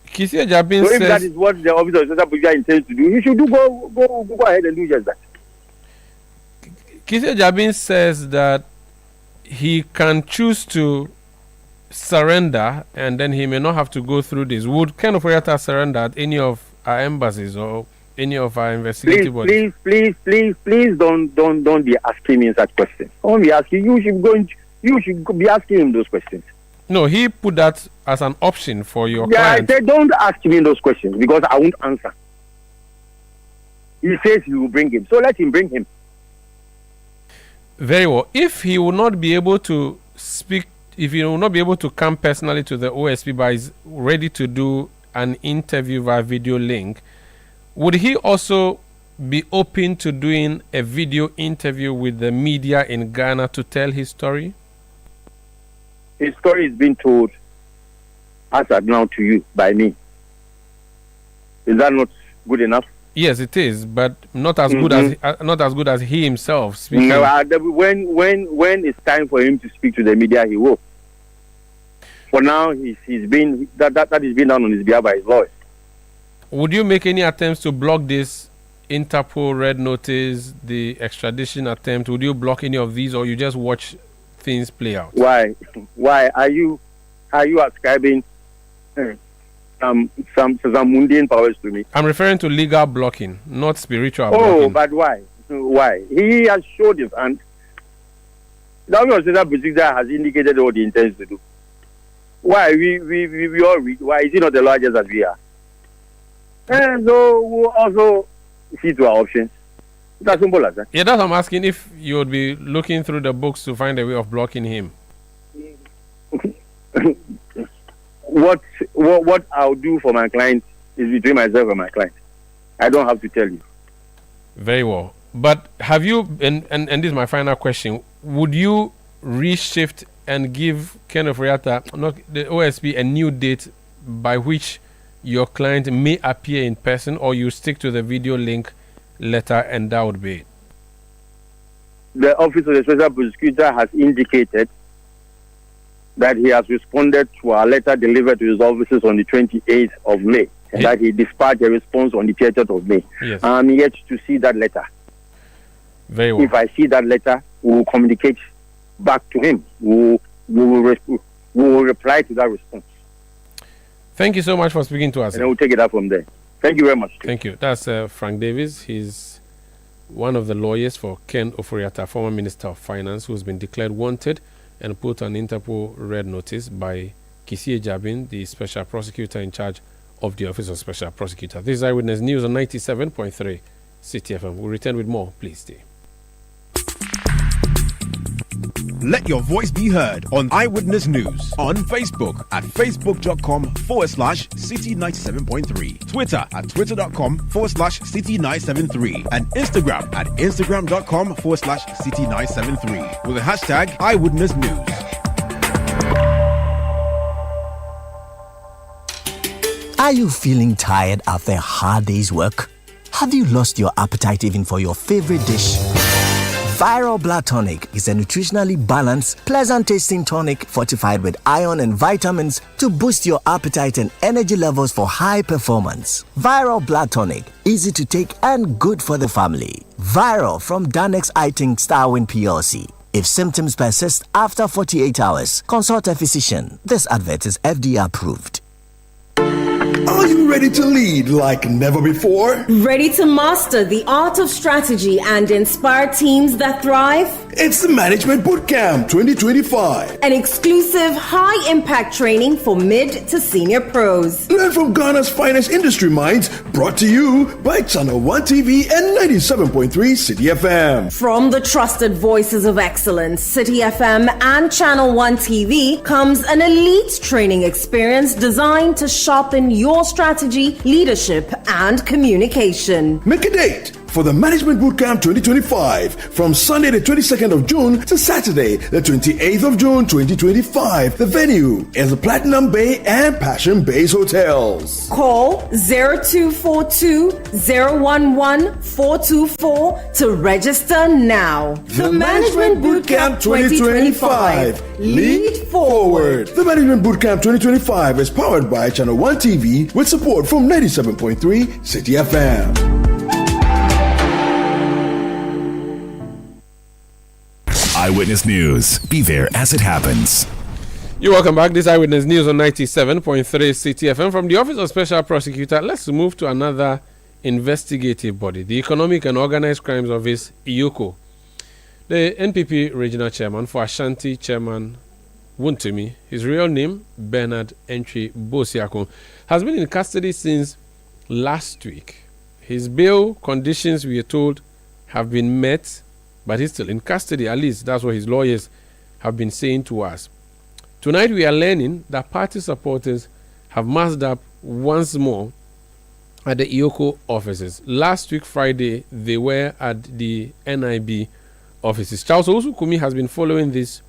Kisia Jabin so if says, that is what the officer of special prosecutor intends to do, he should go ahead and do just that. Kisia Jabin says that he can choose to surrender, and then he may not have to go through this. Would Ken Ofori-Atta surrender at any of our embassies or any of our investigative bodies? Please don't be asking me such questions. I won't be asking you. You should be asking him those questions. No, he put that as an option for your client. I said don't ask me those questions because I won't answer. He says he will bring him, so let him bring him. Very well. If he will not be able to speak, if he will not be able to come personally to the OSP, but is ready to do an interview via video link, would he also be open to doing a video interview with the media in Ghana to tell his story? His story is being told as of now to you by me. Is that not good enough? Yes, it is, but not as good as he himself speaking. No, when it's time for him to speak to the media, he will. for now, that is being done on his behalf by his lawyers. Would you make any attempts to block this Interpol red notice, the extradition attempt? Would you block any of these, or you just watch things play out? Why are you ascribing some mundane powers to me? I'm referring to legal blocking, not spiritual blocking. Oh, but why? Why? He has showed his hand. The officer prosecutor has indicated what he intends to do. Why? We all read. Why is he not the largest as we are? And so we'll also see to our options. That's simple as that. Yeah, that's what I'm asking, if you would be looking through the books to find a way of blocking him. What I'll do for my client is between myself and my client. I don't have to tell you. Very well. But have you, and this is my final question, would you reshift and give Ken Ofori-Atta, not the OSP, a new date by which your client may appear in person, or you stick to the video link letter and that would be it? The Office of the Special Prosecutor has indicated that he has responded to our letter delivered to his offices on the 28th of May, and that he dispatched a response on the 30th of May. Yes. I'm yet to see that letter. Very well. If I see that letter, we will communicate back to him. We will reply to that response. Thank you so much for speaking to us. And I will take it up from there. Thank you very much. Thank you. That's Frank Davis. He's one of the lawyers for Ken Ofori-Atta, former Minister of Finance, who's been declared wanted and put on Interpol red notice by Citi Jabin, the special prosecutor in charge of the Office of Special Prosecutor. This is Eyewitness News on 97.3 Citi FM. We'll return with more. Please stay. Let your voice be heard on Eyewitness News on Facebook at facebook.com/Citi97.3, Twitter at twitter.com/Citi973, and Instagram at instagram.com/Citi973 with the hashtag Eyewitness News. Are you feeling tired after a hard day's work? Have you lost your appetite even for your favorite dish? Viral Blood Tonic is a nutritionally balanced, pleasant-tasting tonic fortified with iron and vitamins to boost your appetite and energy levels for high performance. Viral Blood Tonic, easy to take and good for the family. Viral from Danex Iting Starwin PLC. If symptoms persist after 48 hours, consult a physician. This advert is FDA approved. Are you ready to lead like never before? Ready to master the art of strategy and inspire teams that thrive? It's the Management Bootcamp 2025. An exclusive high-impact training for mid to senior pros. Learn from Ghana's finest industry minds, brought to you by Channel 1 TV and 97.3 Citi FM. From the trusted voices of excellence, Citi FM and Channel 1 TV comes an elite training experience designed to sharpen your strategy, leadership, and communication. Make a date for the Management Bootcamp 2025 from Sunday the 22nd of June to Saturday the 28th of June 2025. The venue is the Platinum Bay and Passion Base Hotels. Call 0242-011-424 to register now. The Management Bootcamp 2025. Lead forward. The Management Bootcamp 2025 is powered by Channel 1 TV with support from 97.3 Citi FM. Eyewitness News. Be there as it happens. You're welcome back. This Eyewitness News on 97.3 Citi FM. From the Office of Special Prosecutor, let's move to another investigative body, the Economic and Organized Crimes Office, EOCO. The NPP Regional Chairman for Ashanti, Chairman Wuntumi, his real name, Bernard Entry Bosiakon, has been in custody since last week. His bail conditions, we are told, have been met, but he's still in custody. At least that's what his lawyers have been saying to us. Tonight we are learning that party supporters have massed up once more at the EOCO offices. Last week Friday they were at the NIB offices. Charles Owusu-Kumi has been following this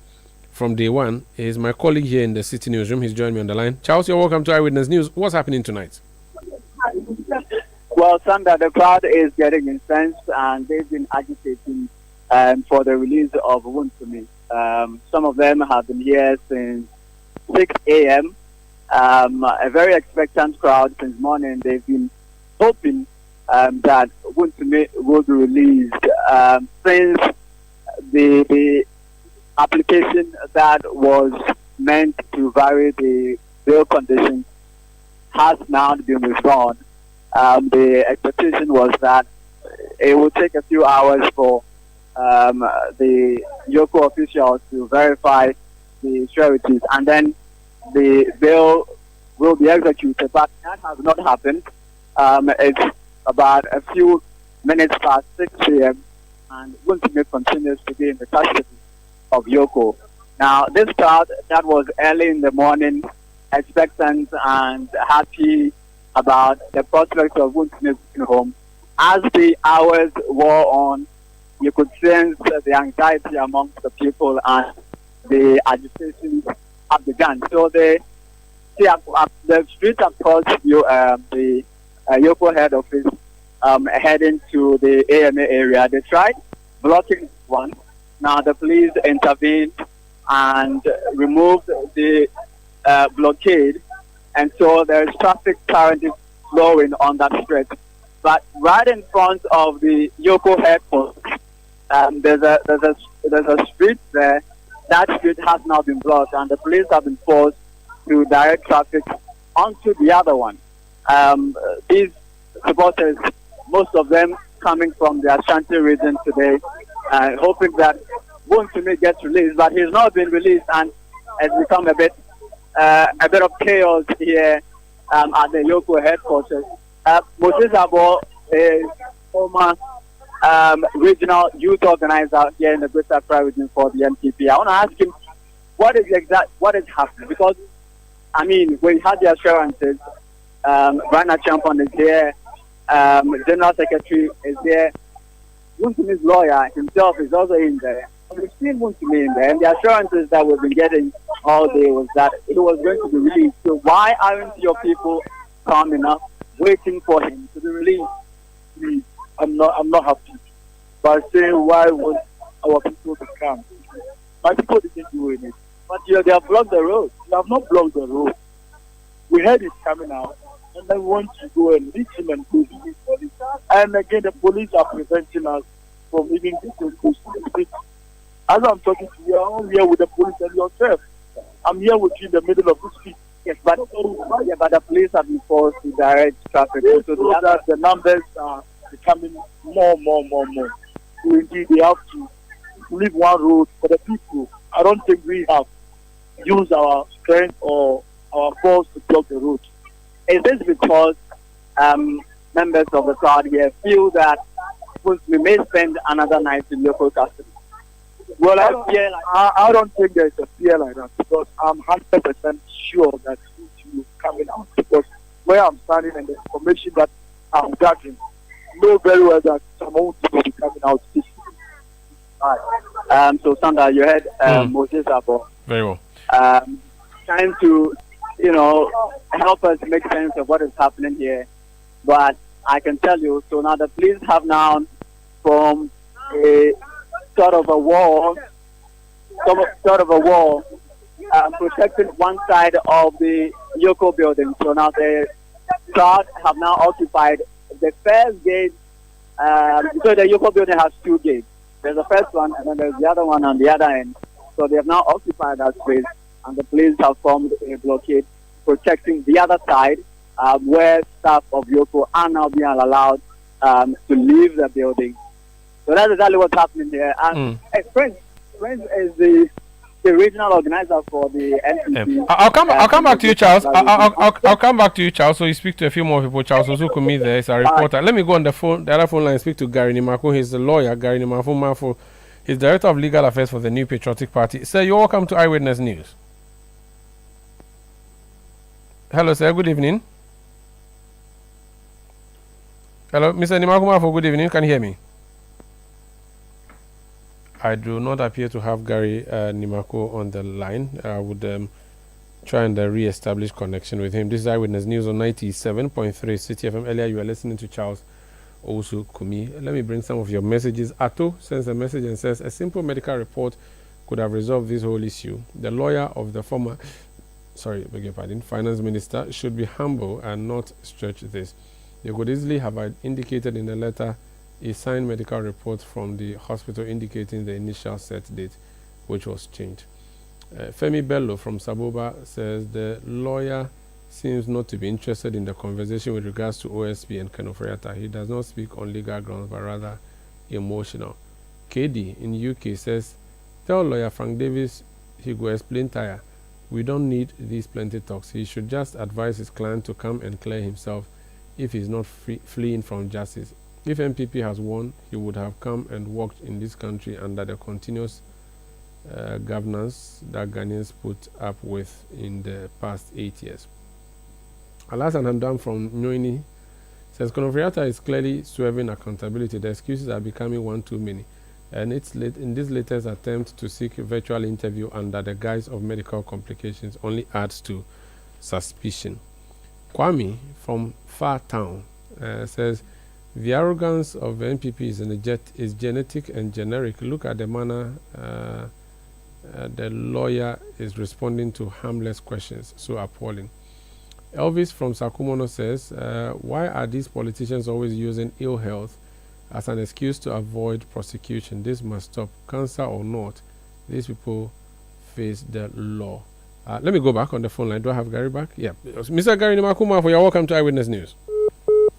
from day one. He is my colleague here in the Citi Newsroom. He's joined me on the line. Charles, you're welcome to Eyewitness News. What's happening tonight? Well, Sandra, the crowd is getting incensed and they've been agitating for the release of Wuntumi. Some of them have been here since 6 a.m. A very expectant crowd since morning. They've been hoping that Wontumi will be released since the application that was meant to vary the bail conditions has now been withdrawn. The expectation was that it would take a few hours for the EOCO officials to verify the sureties, and then the bail will be executed. But that has not happened. It's about a few minutes past 6 p.m. and Wontumi continues to be in the custody of EOCO. Now, this crowd that was early in the morning, expectant and happy about the prospect of Wontumi going home, as the hours wore on, you could sense the anxiety amongst the people and the agitation have begun. So the street across the EOCO head office heading to the AMA area, they tried blocking one. Now the police intervened and removed the blockade, and so there is traffic currently flowing on that stretch. But right in front of the EOCO headquarters, there's a street there. That street has now been blocked, and the police have been forced to direct traffic onto the other one. These supporters, most of them coming from the Ashanti region today, hoping that Wontumi gets released, but he's not been released, and it's become a bit of chaos here at the EOCO headquarters. Moses Abo is former regional youth organizer here in the Greater Accra region for the NPP. I want to ask him what is happening, because I mean, we had the assurances. Brana Champon is here. General Secretary is there. Wuntumi's lawyer himself is also in there. We've seen Wontumi in there, and the assurances that we've been getting all day was that it was going to be released. So why aren't your people calm enough, waiting for him to be released? Please, I'm not happy by saying why was our people to come. My people didn't do anything. But they have blocked the road. We have not blocked the road. We heard it coming out, and I want to go and reach him and go to the police. And again, the police are preventing us from even getting close to the street. As I'm talking to you, I'm here with the police and yourself. I'm here with you in the middle of the street. Yes, but the police have been forced to direct traffic. So the numbers are becoming more. So indeed, they have to leave one road for the people. I don't think we have used our strength or our force to block the road. Is this because members of the crowd here feel that we may spend another night in local custody? Well, I don't think there's a fear like that, because I'm 100% sure that he is coming out. Because where I'm standing and the information that I'm gathering, know very well that someone will be coming out this week. So Sandra, you heard Moses Abo. Very well. Trying to, help us make sense of what is happening here. But I can tell you, so now the police have now formed a sort of a wall, protecting one side of the EOCO building. So now the crowd have now occupied the first gate. So the EOCO building has two gates. There's the first one, and then there's the other one on the other end. So they have now occupied that space, and the police have formed a blockade protecting the other side, where staff of EOCO are now being allowed to leave the building. So that's exactly what's happening here. And Prince is the regional organizer for the NPP. I'll come back to you, Charles. I'll come back to you, Charles. So you speak to a few more people. Charles Osukumi there is a reporter. Let me go on the other phone line and speak to Gary Nimako. He's the lawyer, Gary Nimako. He's Director of Legal Affairs for the New Patriotic Party. Sir, you're welcome to Eyewitness News. Hello, sir. Good evening. Hello, Mr. Nimako. Good evening. Can you hear me? I do not appear to have Gary Nimako on the line. I would try and re-establish connection with him. This is Eyewitness News on 97.3 Citi FM. Earlier, you were listening to Charles Osukumi. Let me bring some of your messages. Atto sends a message and says, a simple medical report could have resolved this whole issue. The lawyer of the former Finance Minister should be humble and not stretch this. They could easily have indicated in the letter a signed medical report from the hospital indicating the initial set date, which was changed. Femi Bello from Saboba says the lawyer seems not to be interested in the conversation with regards to OSP and Ken Ofori-Atta. He does not speak on legal grounds, but rather emotional. KD in UK says, tell lawyer Frank Davis he go explain tire. We don't need these plenty talks. He should just advise his client to come and clear himself if he's not fleeing from justice. If MPP has won, he would have come and worked in this country under the continuous governance that Ghanaians put up with in the past 8 years. Alasan Handam from Nyoini says Ken Ofori-Atta is clearly swerving accountability. The excuses are becoming one too many. And it's in this latest attempt to seek a virtual interview under the guise of medical complications only adds to suspicion. Kwame from Far Town says the arrogance of the NPP is genetic and generic. Look at the manner the lawyer is responding to harmless questions. So appalling. Elvis from Sakumono says, why are these politicians always using ill health as an excuse to avoid prosecution? This must stop. Cancer or not, these people face the law. Let me go back on the phone line. Do I have Gary back? Yeah. Mr. Gary Nimakuma, you're welcome to Eyewitness News.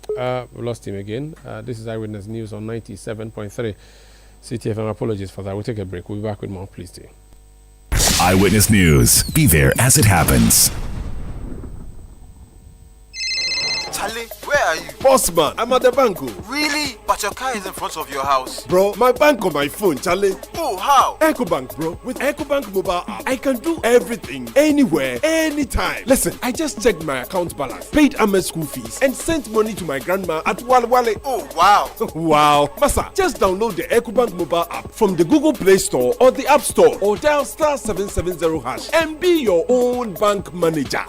We lost him again. This is Eyewitness News on 97.3 Citi FM. Apologies for that. We'll take a break. We'll be back with more. Please stay. Eyewitness News. Be there as it happens. Charlie, where are you? Boss man, I'm at the bank. Really? But your car is in front of your house. Bro, my bank on my phone, Charlie. Oh, how? EcoBank, bro. With EcoBank mobile app, I can do everything, anywhere, anytime. Listen, I just checked my account balance, paid Ahmed's school fees, and sent money to my grandma at Walwale. Oh, wow. Wow. Masa, just download the EcoBank mobile app from the Google Play Store or the App Store, or dial *770# and be your own bank manager.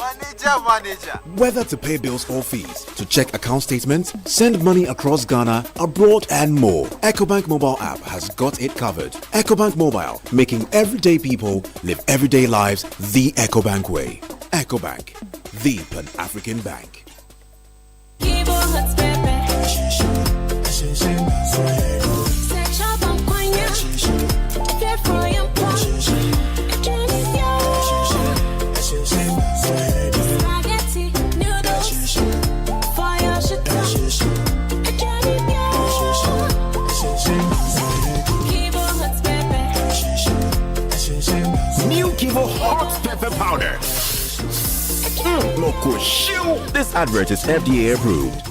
Manager. Whether to pay bills or fees, to check account statements, send money across Ghana, abroad, and more, EcoBank mobile app has got it covered. EcoBank Mobile, making everyday people live everyday lives the EcoBank way. EcoBank, the Pan-African bank. Hot pepper powder. Loco shoe. This advert is FDA approved.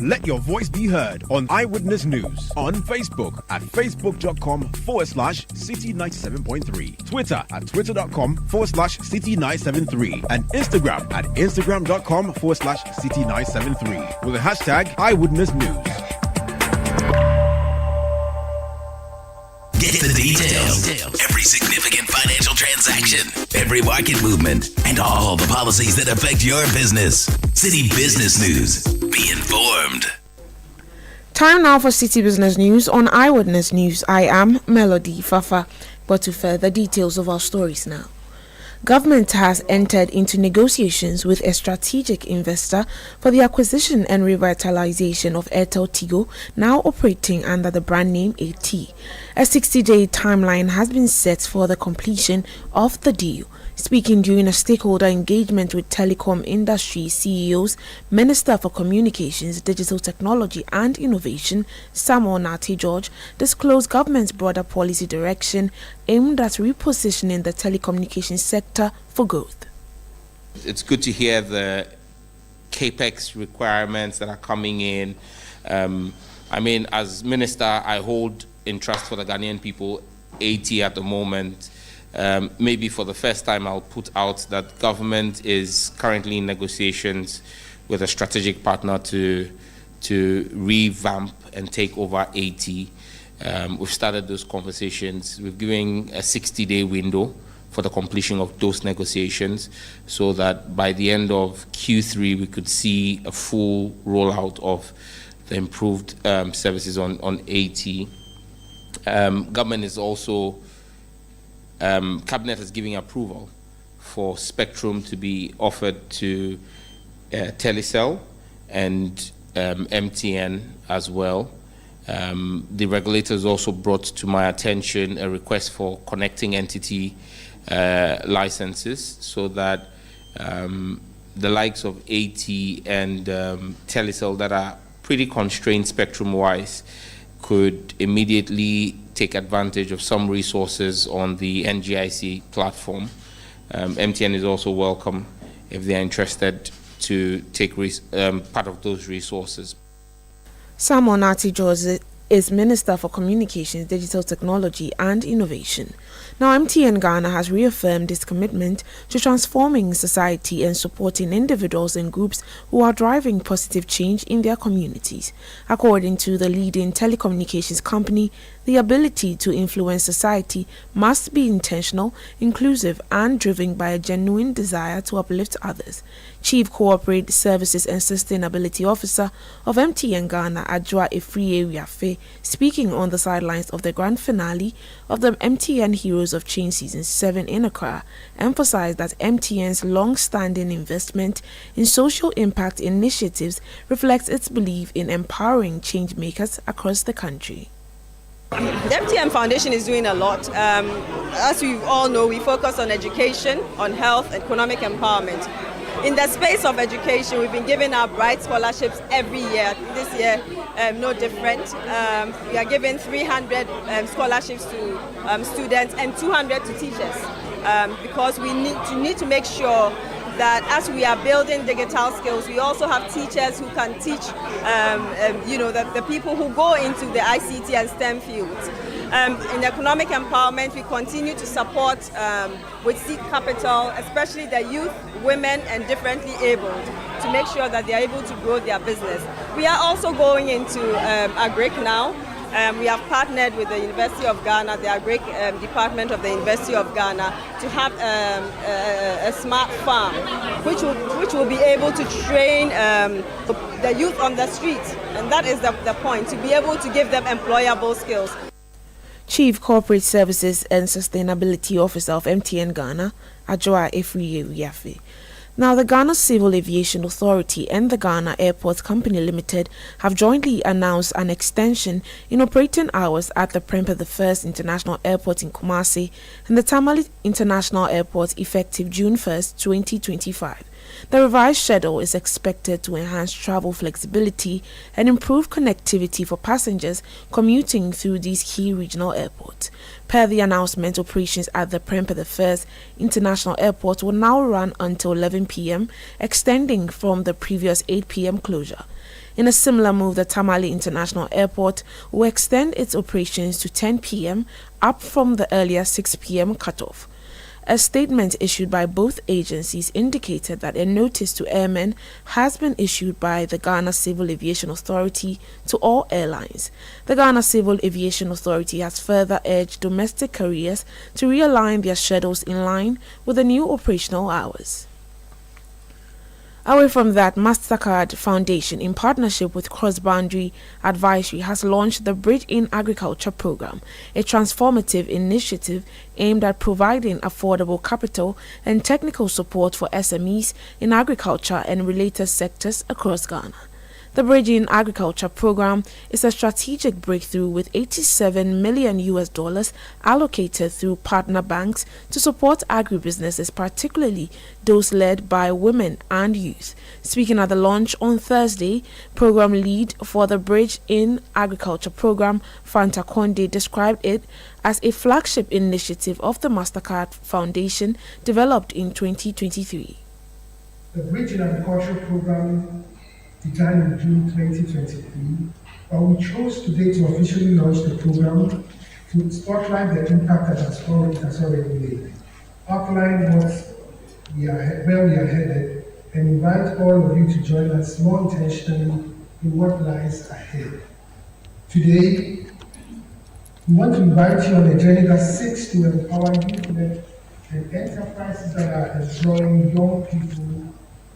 Let your voice be heard on Eyewitness News on Facebook at facebook.com/Citi97.3, Twitter at twitter.com/Citi973, and Instagram at instagram.com/Citi973 with the hashtag Eyewitness News. Get the details. Every significant financial transaction, every market movement, and all the policies that affect your business. Citi Business News. Be informed. Time now for Citi Business News on Eyewitness News. I am Melody Fafa. But to further details of our stories now. Government has entered into negotiations with a strategic investor for the acquisition and revitalization of Airtel Tigo, now operating under the brand name AT. A 60-day timeline has been set for the completion of the deal. Speaking during a stakeholder engagement with telecom industry CEOs, Minister for Communications, Digital Technology and Innovation, Samuel Nate George, disclosed government's broader policy direction aimed at repositioning the telecommunications sector for growth. It's good to hear the capex requirements that are coming in. As minister, I hold in trust for the Ghanaian people 80 at the moment. Maybe for the first time, I'll put out that government is currently in negotiations with a strategic partner to revamp and take over 80. We've started those conversations. We've given a 60-day window for the completion of those negotiations so that by the end of Q3, we could see a full rollout of the improved services on 80. Government is also Cabinet has given approval for spectrum to be offered to Telecel and MTN as well. The regulators also brought to my attention a request for connecting entity licenses so that the likes of AT and Telecel that are pretty constrained spectrum-wise could immediately take advantage of some resources on the NGIC platform. MTN is also welcome if they are interested to take part of those resources. Sam Onati-George is Minister for Communications, Digital Technology and Innovation. Now, MTN Ghana has reaffirmed its commitment to transforming society and supporting individuals and groups who are driving positive change in their communities. According to the leading telecommunications company, the ability to influence society must be intentional, inclusive, and driven by a genuine desire to uplift others. Chief Corporate Services and Sustainability Officer of MTN Ghana, Eyewitness Ofori-Atta, speaking on the sidelines of the grand finale of the MTN Heroes of Change Season 7 in Accra, emphasized that MTN's long-standing investment in social impact initiatives reflects its belief in empowering change makers across the country. The MTN Foundation is doing a lot. As we all know, we focus on education, on health, economic empowerment. In the space of education, we've been giving out bright scholarships every year. This year, no different. We are giving 300 scholarships to students and 200 to teachers because we need to make sure that as we are building digital skills, we also have teachers who can teach, the people who go into the ICT and STEM fields. In economic empowerment, we continue to support with seed capital, especially the youth, women, and differently abled, to make sure that they are able to grow their business. We are also going into agric now. We have partnered with the University of Ghana, the agric department of the University of Ghana, to have a smart farm, which will be able to train the youth on the streets, and that is the point, to be able to give them employable skills. Chief Corporate Services and Sustainability Officer of MTN Ghana, Eyewitness Ofori-Atta. Now, the Ghana Civil Aviation Authority and the Ghana Airports Company Limited have jointly announced an extension in operating hours at the Prempeh I International Airport in Kumasi and the Tamale International Airport effective June 1st, 2025. The revised schedule is expected to enhance travel flexibility and improve connectivity for passengers commuting through these key regional airports. Per the announcement, operations at the Prempeh I International Airport will now run until 11 p.m., extending from the previous 8 p.m. closure. In a similar move, the Tamale International Airport will extend its operations to 10 p.m., up from the earlier 6 p.m. cutoff. A statement issued by both agencies indicated that a notice to airmen has been issued by the Ghana Civil Aviation Authority to all airlines. The Ghana Civil Aviation Authority has further urged domestic carriers to realign their schedules in line with the new operational hours. Away from that, MasterCard Foundation, in partnership with Cross Boundary Advisory, has launched the Bridge in Agriculture program, a transformative initiative aimed at providing affordable capital and technical support for SMEs in agriculture and related sectors across Ghana. The Bridge in Agriculture program is a strategic breakthrough with $87 million allocated through partner banks to support agribusinesses, particularly those led by women and youth. Speaking at the launch on Thursday, program lead for the Bridge in Agriculture program, Fanta Konde, described it as a flagship initiative of the MasterCard Foundation developed in 2023. The Bridge in Agriculture program began in June 2023, but we chose today to officially launch the program to spotlight the impact that it has already made, outline where we are headed, and invite all of you to join us more intentionally in what lies ahead. Today, we want to invite you on a journey that seeks to empower youth and enterprises that are employing young people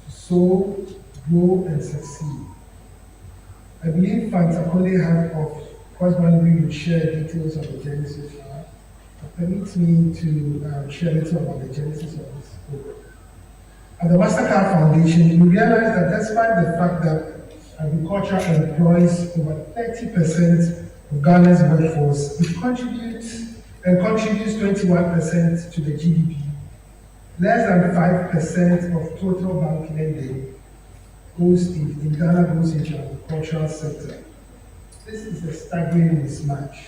to sow, grow, and succeed. I believe Fanta Konde of Cross Boundary will share details of the journey so far, Permit me to share a little about the genesis of this program. At the MasterCard Foundation, we realized that despite the fact that agriculture employs over 30% of Ghana's workforce, it contributes 21% to the GDP. Less than 5% of total bank lending in Ghana goes into the agricultural sector. This is a staggering mismatch.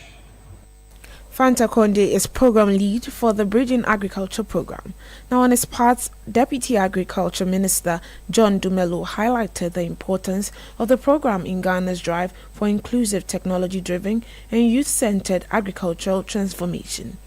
Fanta Konde is program lead for the Bridging Agriculture program. Now, on his part, Deputy Agriculture Minister John Dumelo highlighted the importance of the program in Ghana's drive for inclusive, technology-driven and youth-centered agricultural transformation.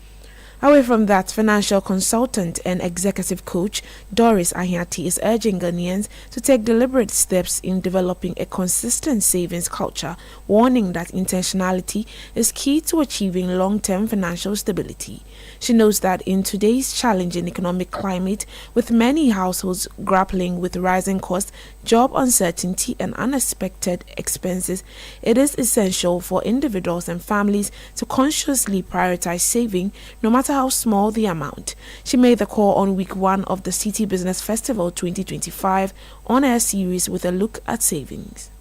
Away from that, financial consultant and executive coach Doris Ahiati is urging Ghanaians to take deliberate steps in developing a consistent savings culture, warning that intentionality is key to achieving long-term financial stability. She notes that in today's challenging economic climate, with many households grappling with rising costs, job uncertainty and unexpected expenses, it is essential for individuals and families to consciously prioritize saving, no matter how small the amount. She made the call on week 1 of the Citi Business Festival 2025 on-air series with a look at savings.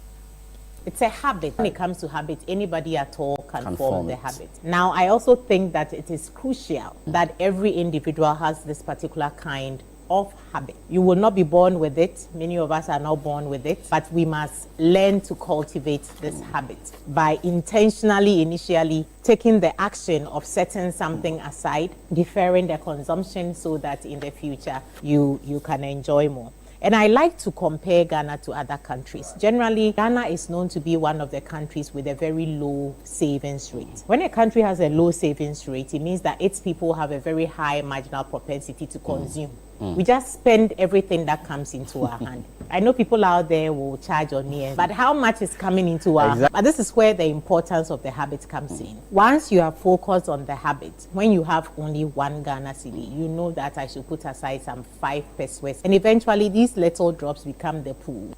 It's a habit. When it comes to habits, anybody at all can form the habit. Now, I also think that it is crucial that every individual has this particular kind of habit. You will not be born with it. Many of us are not born with it, but we must learn to cultivate this habit by intentionally, initially taking the action of setting something aside, deferring the consumption so that in the future you can enjoy more. And I like to compare Ghana to other countries. Generally, Ghana is known to be one of the countries with a very low savings rate. When a country has a low savings rate, it means that its people have a very high marginal propensity to consume. We just spend everything that comes into our hand. I know people out there will charge on me, but how much is coming into our hand? But this is where the importance of the habit comes in. Once you are focused on the habit, when you have only 1 Ghana cedi, you know that I should put aside some 5 pesos, and eventually these little drops become the pool.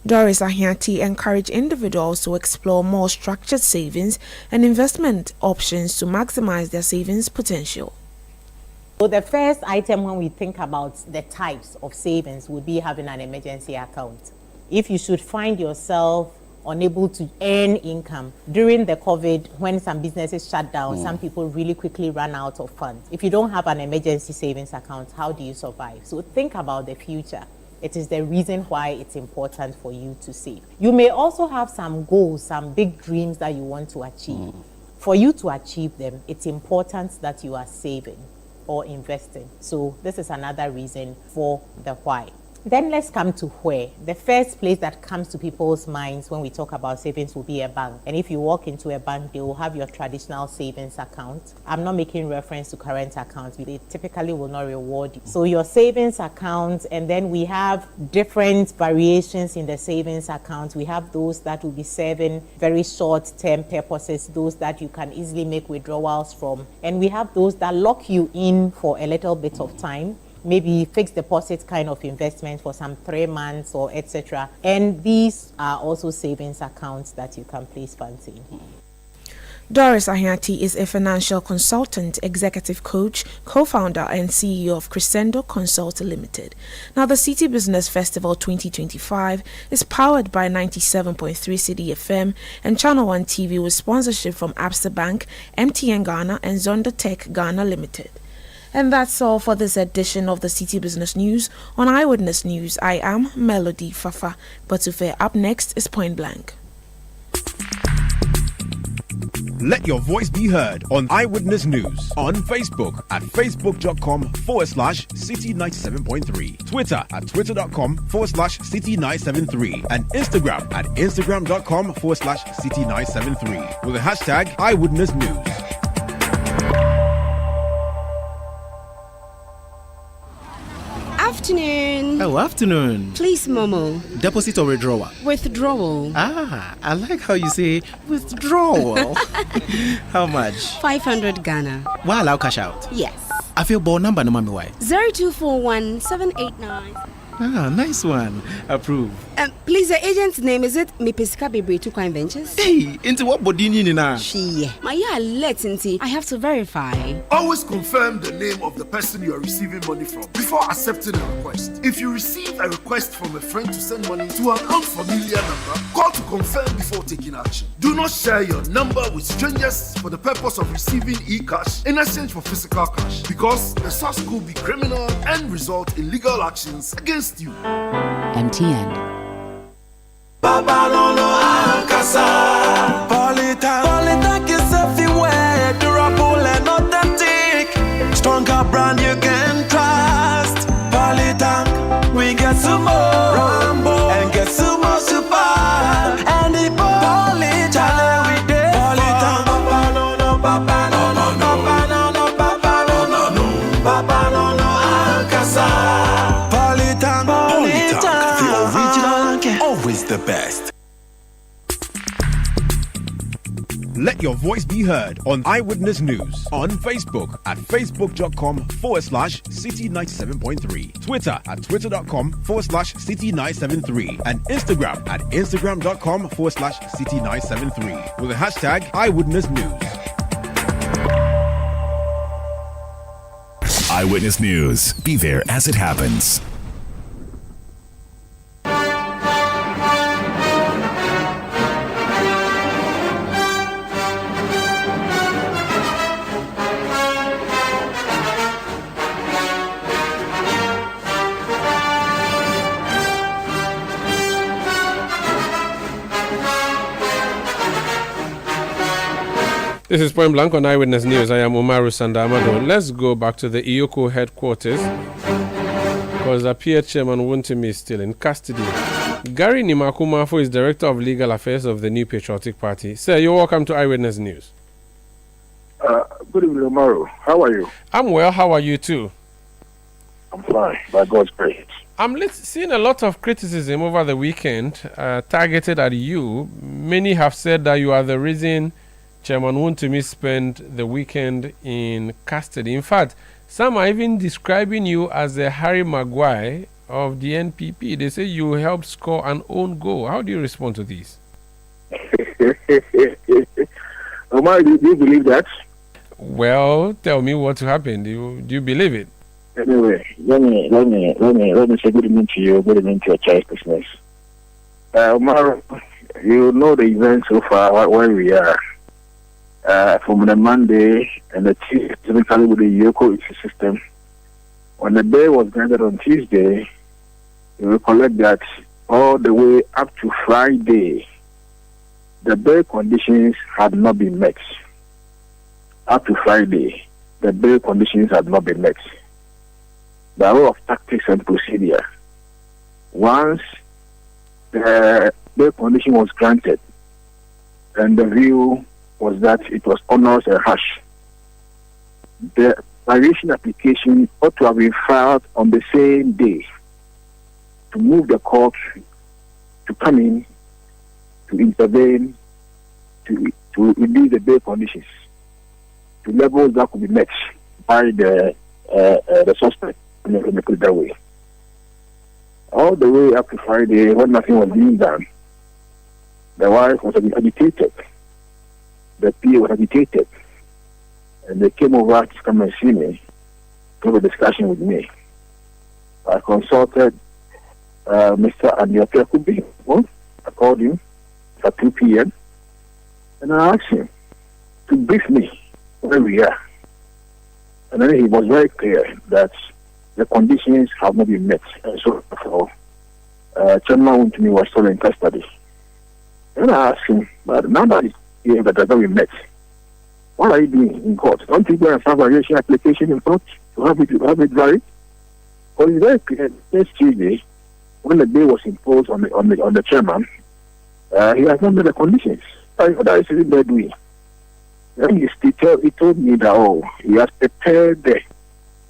Doris Ahiati encouraged individuals to explore more structured savings and investment options to maximize their savings potential. So the first item when we think about the types of savings would be having an emergency account. If you should find yourself unable to earn income during the COVID, when some businesses shut down, some people really quickly run out of funds. If you don't have an emergency savings account, how do you survive? So think about the future. It is the reason why it's important for you to save. You may also have some goals, some big dreams that you want to achieve. For you to achieve them, it's important that you are saving or investing. So this is another reason for the why. Then let's come to where. The first place that comes to people's minds when we talk about savings will be a bank. And if you walk into a bank, they will have your traditional savings account. I'm not making reference to current accounts. They typically will not reward you. So your savings account, and then we have different variations in the savings account. We have those that will be serving very short-term purposes, those that you can easily make withdrawals from. And we have those that lock you in for a little bit of time, maybe fixed deposit kind of investment for some 3 months or etc. And these are also savings accounts that you can place funds in. Doris Ahiati is a financial consultant, executive coach, co-founder and CEO of Crescendo Consult Limited. Now, the Citi Business Festival 2025 is powered by 97.3 Citi FM and Channel 1 TV with sponsorship from Absa Bank, MTN Ghana and Zonda Tech Ghana Limited. And that's all for this edition of the Citi Business News on Eyewitness News. I am Melody Fafa. But to fair up next is Point Blank. Let your voice be heard on Eyewitness News on Facebook at facebook.com/Citi97.3, Twitter at twitter.com/Citi973, and Instagram at instagram.com/Citi973 with the hashtag Eyewitness News. Afternoon. Oh, afternoon. Please, Momo. Deposit or withdrawal? Withdrawal. Ah, I like how you say withdrawal. How much? 500 Ghana. Why allow cash out? Yes. I feel ball number no mami why. 0241 789 Ah, nice one. Approve. Please, the agent's name, is it Mipesika Bebre to Coin Ventures? Hey, into what body you now? She. My let into. I have to verify. Always confirm the name of the person you are receiving money from before accepting a request. If you receive a request from a friend to send money to an unfamiliar number, call to confirm before taking action. Do not share your number with strangers for the purpose of receiving e-cash in exchange for physical cash, because the source could be criminal and result in legal actions against you. MTN. Polytank is everywhere, durable and authentic. Stronger brand you can trust. Polytank, we get some more Rambo and get some more super. And the Polytank, we did Polytank. Papa no no, papa no no, papa no no, papa no no, papa no no, Alcasa. Polytank, the original, always the best. Let your voice be heard on Eyewitness News on Facebook at facebook.com/Citi97.3, Twitter at twitter.com/Citi973, and Instagram at instagram.com/Citi973 with the hashtag Eyewitness News. Eyewitness News. Be there as it happens. This is Point Blank on Eyewitness News. I am Umaru Sandamado. Let's go back to the EOCO headquarters because our peer chairman Wontumi is still in custody. Gary Nimakumafo is Director of Legal Affairs of the New Patriotic Party. Sir, you're welcome to Eyewitness News. Good evening, Umaru. How are you? I'm well. How are you too? I'm fine, by God's grace. I'm seeing a lot of criticism over the weekend targeted at you. Many have said that you are the reason Chairman Wontumi spent the weekend in custody. In fact, some are even describing you as the Harry Maguire of the NPP. They say you helped score an own goal. How do you respond to this? Omar, do you believe that? Well, tell me what happened. Do you believe it? Anyway, let me say good evening to you. Good evening to your child business. Omar, you know the events so far where we are. From the Monday and the Tuesday, typically with the EOCO system. When the bill was granted on Tuesday, you recollect that all the way up to Friday, the bail conditions had not been met. Up to Friday, the bail conditions had not been met. The role of tactics and procedure. Once the bail condition was granted, and the view was that it was onerous and harsh, the variation application ought to have been filed on the same day to move the court to come in, to intervene, to release the bail conditions to levels that could be met by the suspect, let me put it that way. All the way up to Friday, when nothing was being done, the wife was agitated. The PA was agitated, and they came over to come and see me, to have a discussion with me. I consulted Mr. Anioke Kubi. I called him at 2 p.m. and I asked him to brief me where we are. And then he was very clear that the conditions have not been met. And so, Chairman Wontumi was still in custody. And I asked him, but now that that has not been met, what are you doing in court? Don't you go and file a variation application in court to have it varied? Because it's very clear. Next Tuesday, when the bail was imposed on the chairman, he has not met the conditions. What are you doing? Then he told me that he has prepared the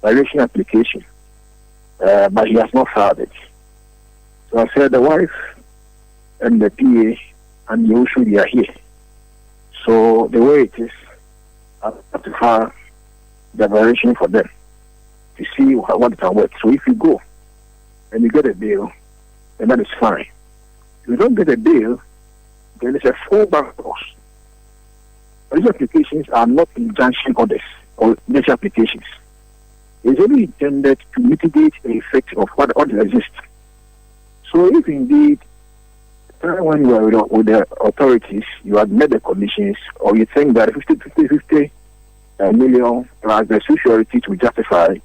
variation application, but he has not filed it. So I said the wife and the PA and the OSHU are here. So the way it is, I have to file the variation for them to see what can work. So if you go and you get a bail, then that is fine. If you don't get a bail, then there's a fallback clause. These applications are not injunction orders or measure applications. It's only intended to mitigate the effect of what exists. So if indeed, when you are with the authorities, you have met the conditions, or you think that 50 million plus the security to justify it,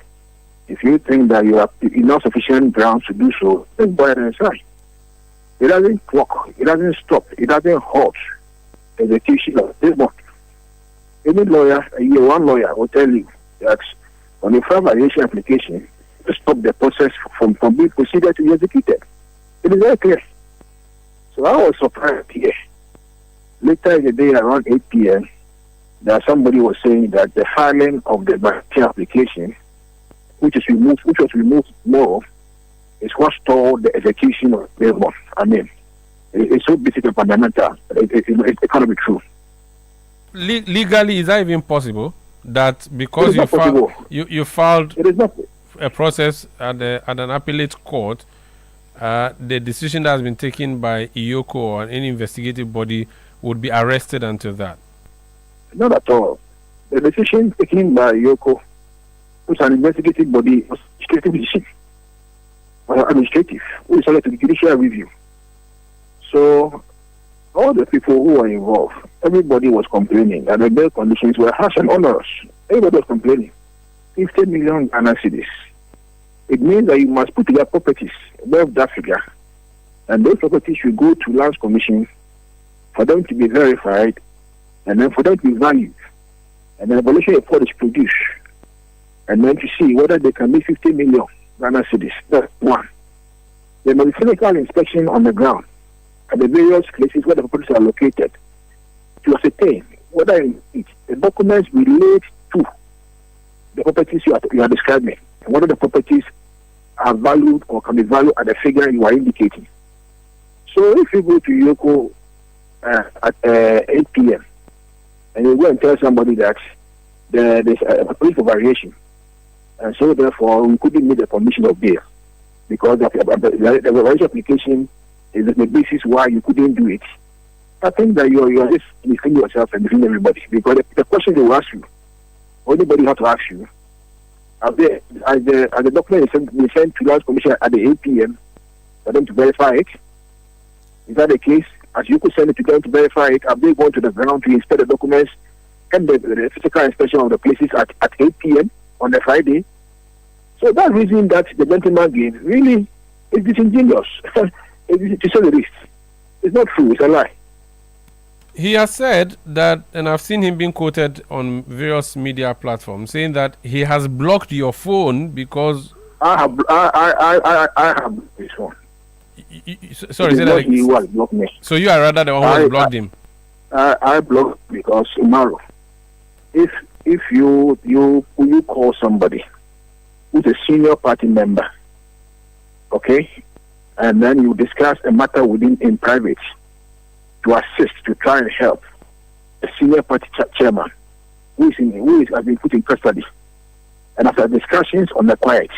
if you think that you have enough sufficient grounds to do so, then go ahead and sign. It doesn't clock, it doesn't stop, it doesn't halt the execution of this one. Any lawyer, one lawyer will tell you that on a file variation application, to stop the process from being proceeded to be executed. It is very clear. So I was surprised here. Later in the day, around 8 p.m., that somebody was saying that the filing of the variation application, which was removed more, is what stalled the execution of this one. I mean, it's so basic and fundamental. It cannot be true. Legally, is that even possible? That because you filed a process at an appellate court, the decision that has been taken by EOCO or any investigative body would be arrested until that? Not at all. The decision taken by EOCO was an investigative body, was administrative, which is subject to the judicial review. So all the people who were involved, everybody was complaining that the bail conditions were harsh and onerous. Everybody was complaining. 50 million Ghana cedis. It means that you must put together properties above that figure, and those properties should go to Lands Commission for them to be verified, and then for them to be valued, and then a valuation report is produced, and then to see whether they can make 50 million Ghana cedis. That's one. There must be physical inspection on the ground at the various places where the properties are located to ascertain whether the documents relate to the properties you are describing, and whether the properties are valued or can be valued at the figure you are indicating. So if you go to EOCO at 8 p.m. and you go and tell somebody that there's a police for variation, and so therefore we couldn't meet the condition of bail because the variation application is the basis why you couldn't do it. I think that you are just defending yourself and defending everybody, because the question they will ask you, or anybody have to ask you, as the document is sent to Lands Commission at the 8 p.m. for them to verify it? Is that the case? As you could send it to them to verify it, are they going to the ground to inspect the documents and the physical inspection of the places at 8 p.m. on the Friday? So that reason that the gentleman gave really is disingenuous. To say the least. It's not true, it's a lie. He has said that, and I've seen him being quoted on various media platforms, saying that he has blocked your phone because I have blocked his phone. Sorry, say that he was blocked me. So you are rather the one who blocked him? I blocked because tomorrow, if you call somebody who's a senior party member, okay, and then you discuss a matter within in private to assist, to try and help a senior party chairman who has been put in custody, and after discussions on the quiet,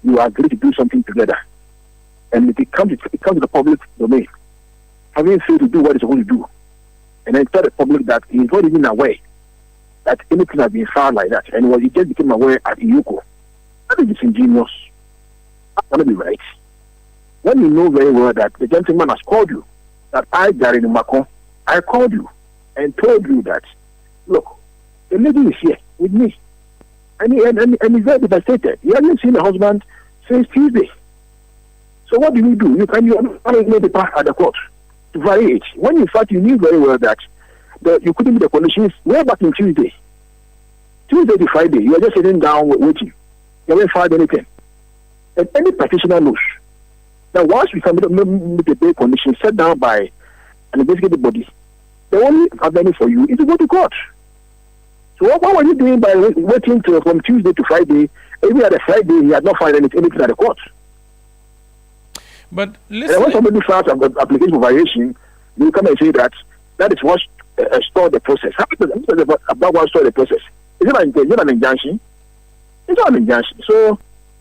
you agree to do something together, and it comes to the public domain, having failed to do what it's supposed to do, and then tell the public that he's not even aware that anything has been found like that, and he just became aware at EOCO. That is disingenuous. That cannot be right. When you know very well that the gentleman has called you, that Gary Macon, I called you and told you that, look, the lady is here with me. And he's very devastated. He hasn't seen the husband since Tuesday. So what do? You can't make the path at the court to vary it. When in fact you knew very well that you couldn't meet the conditions way back in Tuesday. Tuesday to Friday, you are just sitting down waiting. You haven't filed anything. And any practitioner knows. Now, once we can meet the bail conditions set down by an investigative body, the only avenue for you is to go to court. So what were you doing by waiting from Tuesday to Friday? Even at the Friday, he had not filed anything at the court. But listen, and when somebody files an application for variation, you come and say that is what stored the process. How about what stored the process? Is it an injunction? It's not an injunction. So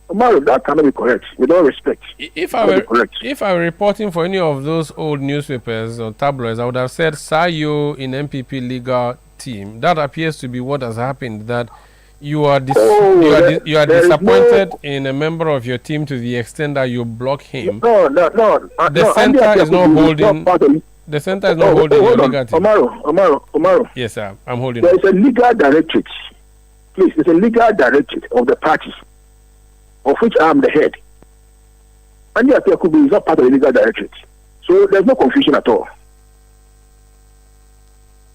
Omaro, that cannot be correct. With all respect. If I were reporting for any of those old newspapers or tabloids, I would have said Sayo in MPP legal team. That appears to be what has happened. That you are disappointed in a member of your team to the extent that you block him. The center is not holding. The center is not holding your legal team. Omaro. Yes, sir. I'm holding. There is a legal directorate. Please, there's a legal directorate of the party, of which I am the head. And the Apiakubi is not part of the legal directorate. So there's no confusion at all.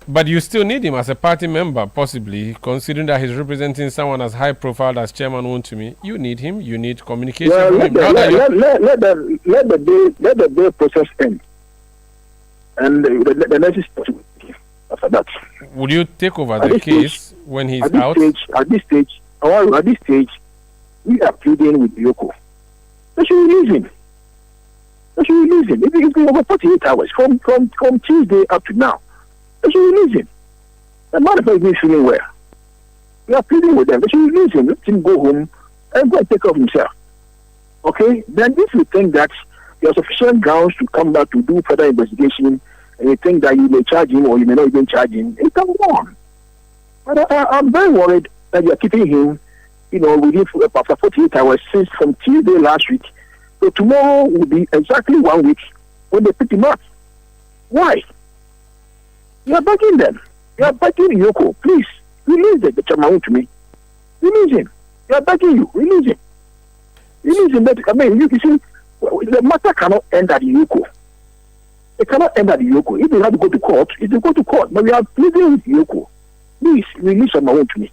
But you still need him as a party member, possibly, considering that he's representing someone as high profile as Chairman Wontumi. You need him. You need communication from him. Let the bill process end. And the next step after that. Would you take over the case when he's out? At this stage, we are pleading with EOCO. They should release him. It's been over 48 hours from Tuesday up to now. They should release him. The man is not feeling well. We are pleading with them. They should release him. Let him go home and go and take care of himself. Okay? Then if you think that there are sufficient grounds to come back to do further investigation, and you think that you may charge him or you may not even charge him, it can go on. But I'm very worried that you are keeping him, within after 48 hours since from Tuesday last week. So tomorrow will be exactly 1 week when they pick him up. Why? You are begging them. You are begging EOCO. Please, release the chairman to me. Release him. You are begging you. Release him. Release him. You see, the matter cannot end at EOCO. It cannot end at EOCO. If they have to go to court, it will go to court. But we are pleading with EOCO. Please, release chairman to me.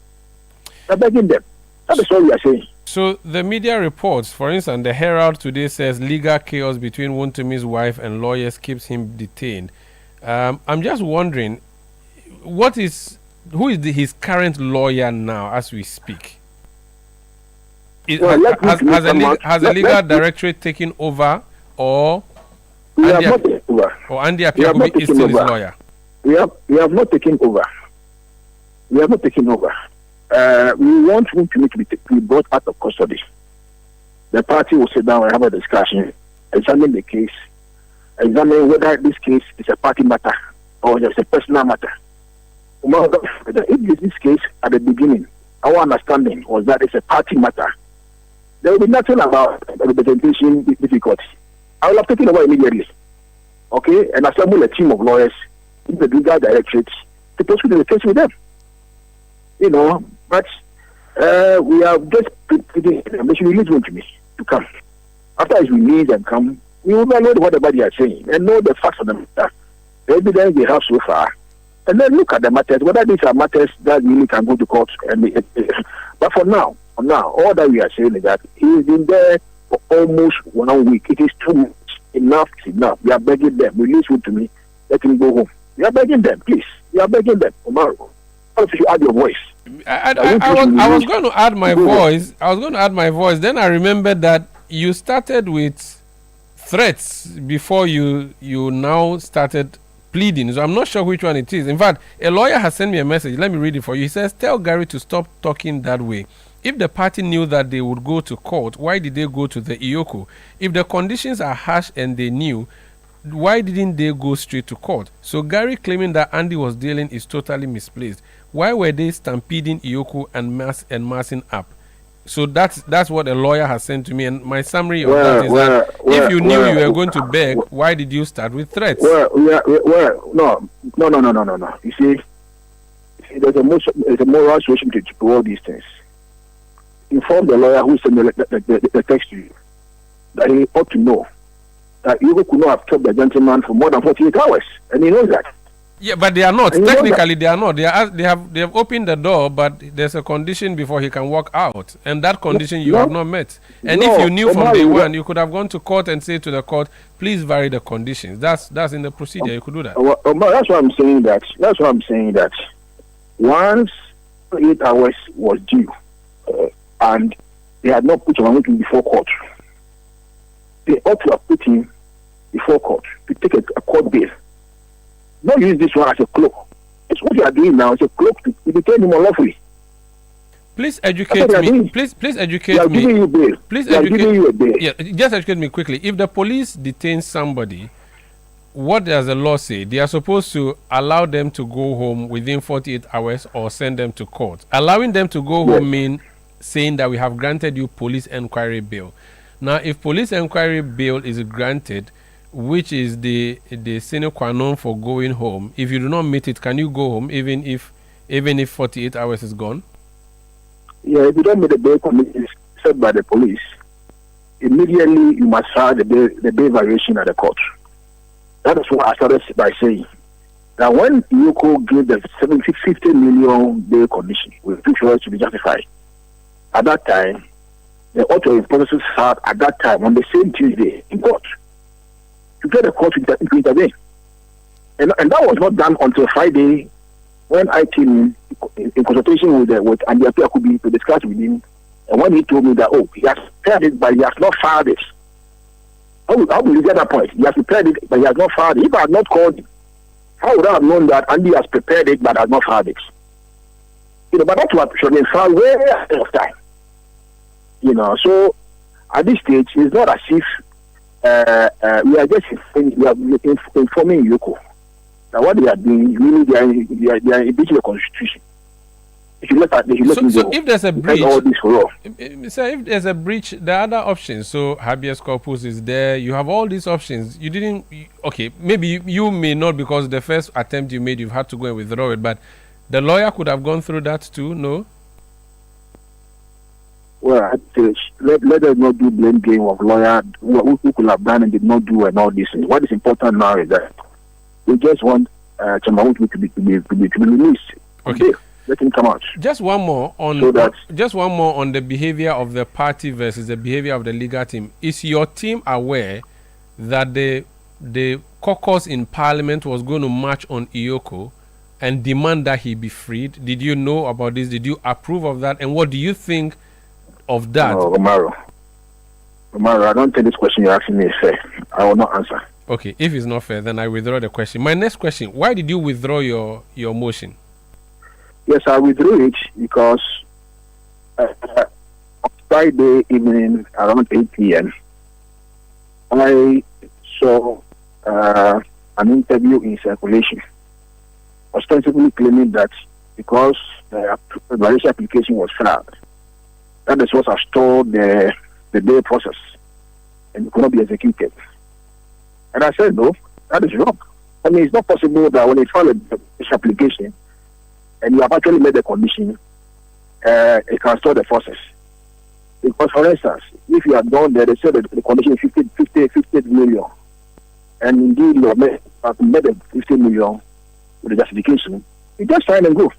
You are begging them. That is what we are saying. So the media reports, for instance, the Herald today says legal chaos between Wontumi's wife and lawyers keeps him detained. I'm just wondering, who is his current lawyer now as we speak? Has a legal directorate taken over, or Andy Apiakubi is still his lawyer? We have not taken over. We have not taken over. We want Wontumi to be brought out of custody. The party will sit down and have a discussion, examine the case, examine whether this case is a party matter or just a personal matter. If this case at the beginning, our understanding was that it's a party matter, there will be nothing about representation difficulty. I will have taken over immediately, okay, and assemble a team of lawyers in the legal directorate to pursue the case with them. But we have just they should release Wontumi to come. After it's released and come, we will evaluate whatever they are saying and know the facts of the matter, the evidence they have so far, and then look at the matters, whether these are matters that really can go to court. But for now, all that we are saying is that he's been there for almost 1 week. It is too much. Enough is enough. We are begging them. Release Wontumi. Let him go home. We are begging them, please. We are begging them. Omaro, if you add your voice. I was going to add my voice. Then I remembered that you started with threats before you now started pleading. So I'm not sure which one it is. In fact, a lawyer has sent me a message. Let me read it for you. He says, tell Gary to stop talking that way. If the party knew that they would go to court, why did they go to the EOCO? If the conditions are harsh and they knew, why didn't they go straight to court? So Gary claiming that Andy was dealing is totally misplaced. Why were they stampeding EOCO and massing up? So that's what a lawyer has sent to me, and my summary of that is that if you knew you were going to beg, why did you start with threats? No. You see, there's a moral situation to all these things. Inform the lawyer who sent the text to you that he ought to know that you could not have kept the gentleman for more than 48 hours, and he knows that. Yeah, but they are not. Technically, they are not. They have opened the door, but there's a condition before he can walk out, and that condition you have not met. And if you knew from day one, you could have gone to court and say to the court, "Please vary the conditions." That's in the procedure. You could do that. That's why I'm saying that. Once 8 hours was due, and they had not put him before court, they ought to have put him before court to take a court bail. Don't use this one as a cloak. It's what you are doing now. It's a cloak to detain him unlawfully. Please educate me. Please educate me. Giving you bail. Please They are giving you a bail. Yeah, just educate me quickly. If the police detain somebody, what does the law say? They are supposed to allow them to go home within 48 hours or send them to court. Allowing them to go home means saying that we have granted you police inquiry bail. Now, if police inquiry bail is granted, which is the sine qua non for going home, if you do not meet it, can you go home even if 48 hours is gone? Yeah, if you don't meet the bail conditions set by the police, immediately you must file the bail variation at the court. That is what I started by saying. That when EOCO gave the 50 million bail condition, we took sure to be justified. At that time, the author processes had at that time on the same Tuesday in court to get the court to intervene. And that was not done until Friday when I came in consultation with Andy Akubi to discuss with him. And when he told me that, he has prepared it, but he has not filed it. How will you get that point? He has prepared it, but he has not filed it. If I had not called him, how would I have known that Andy has prepared it, but has not filed it? But that should have been filed way ahead of time. So at this stage, it's not as if we are just informing EOCO that what they are doing, really, they are breaching the constitution. So if there's a breach, all this for all. Sir, if there's a breach, there are other options. So habeas corpus is there. You have all these options. You didn't. Okay, maybe you may not, because the first attempt you made, you've had to go and withdraw it. But the lawyer could have gone through that too. No. Well, at stage, let us not do blame game of lawyer who could have done and did not do and all this. What is important now is that we just want Chamawu to be released. Okay. Let him come out. Just one more on the behavior of the party versus the behavior of the legal team. Is your team aware that the caucus in Parliament was going to march on EOCO and demand that he be freed? Did you know about this? Did you approve of that? And what do you think of that? No, Romaro, I don't think this question you're asking me is fair. I will not answer. Okay, if it's not fair, then I withdraw the question. My next question: why did you withdraw your motion? Yes, I withdrew it because Friday evening around 8 p.m. I saw an interview in circulation, ostensibly claiming that because the variation application was filed, that is what has stalled the bail process and it could not be executed. And I said, no, that is wrong. I mean, it's not possible that when you file this application and you have actually made the condition, it can stall the process. Because, for instance, if you have done that, they said that the condition is 50 million, and indeed you have made the 50 million with the justification, you just sign and go.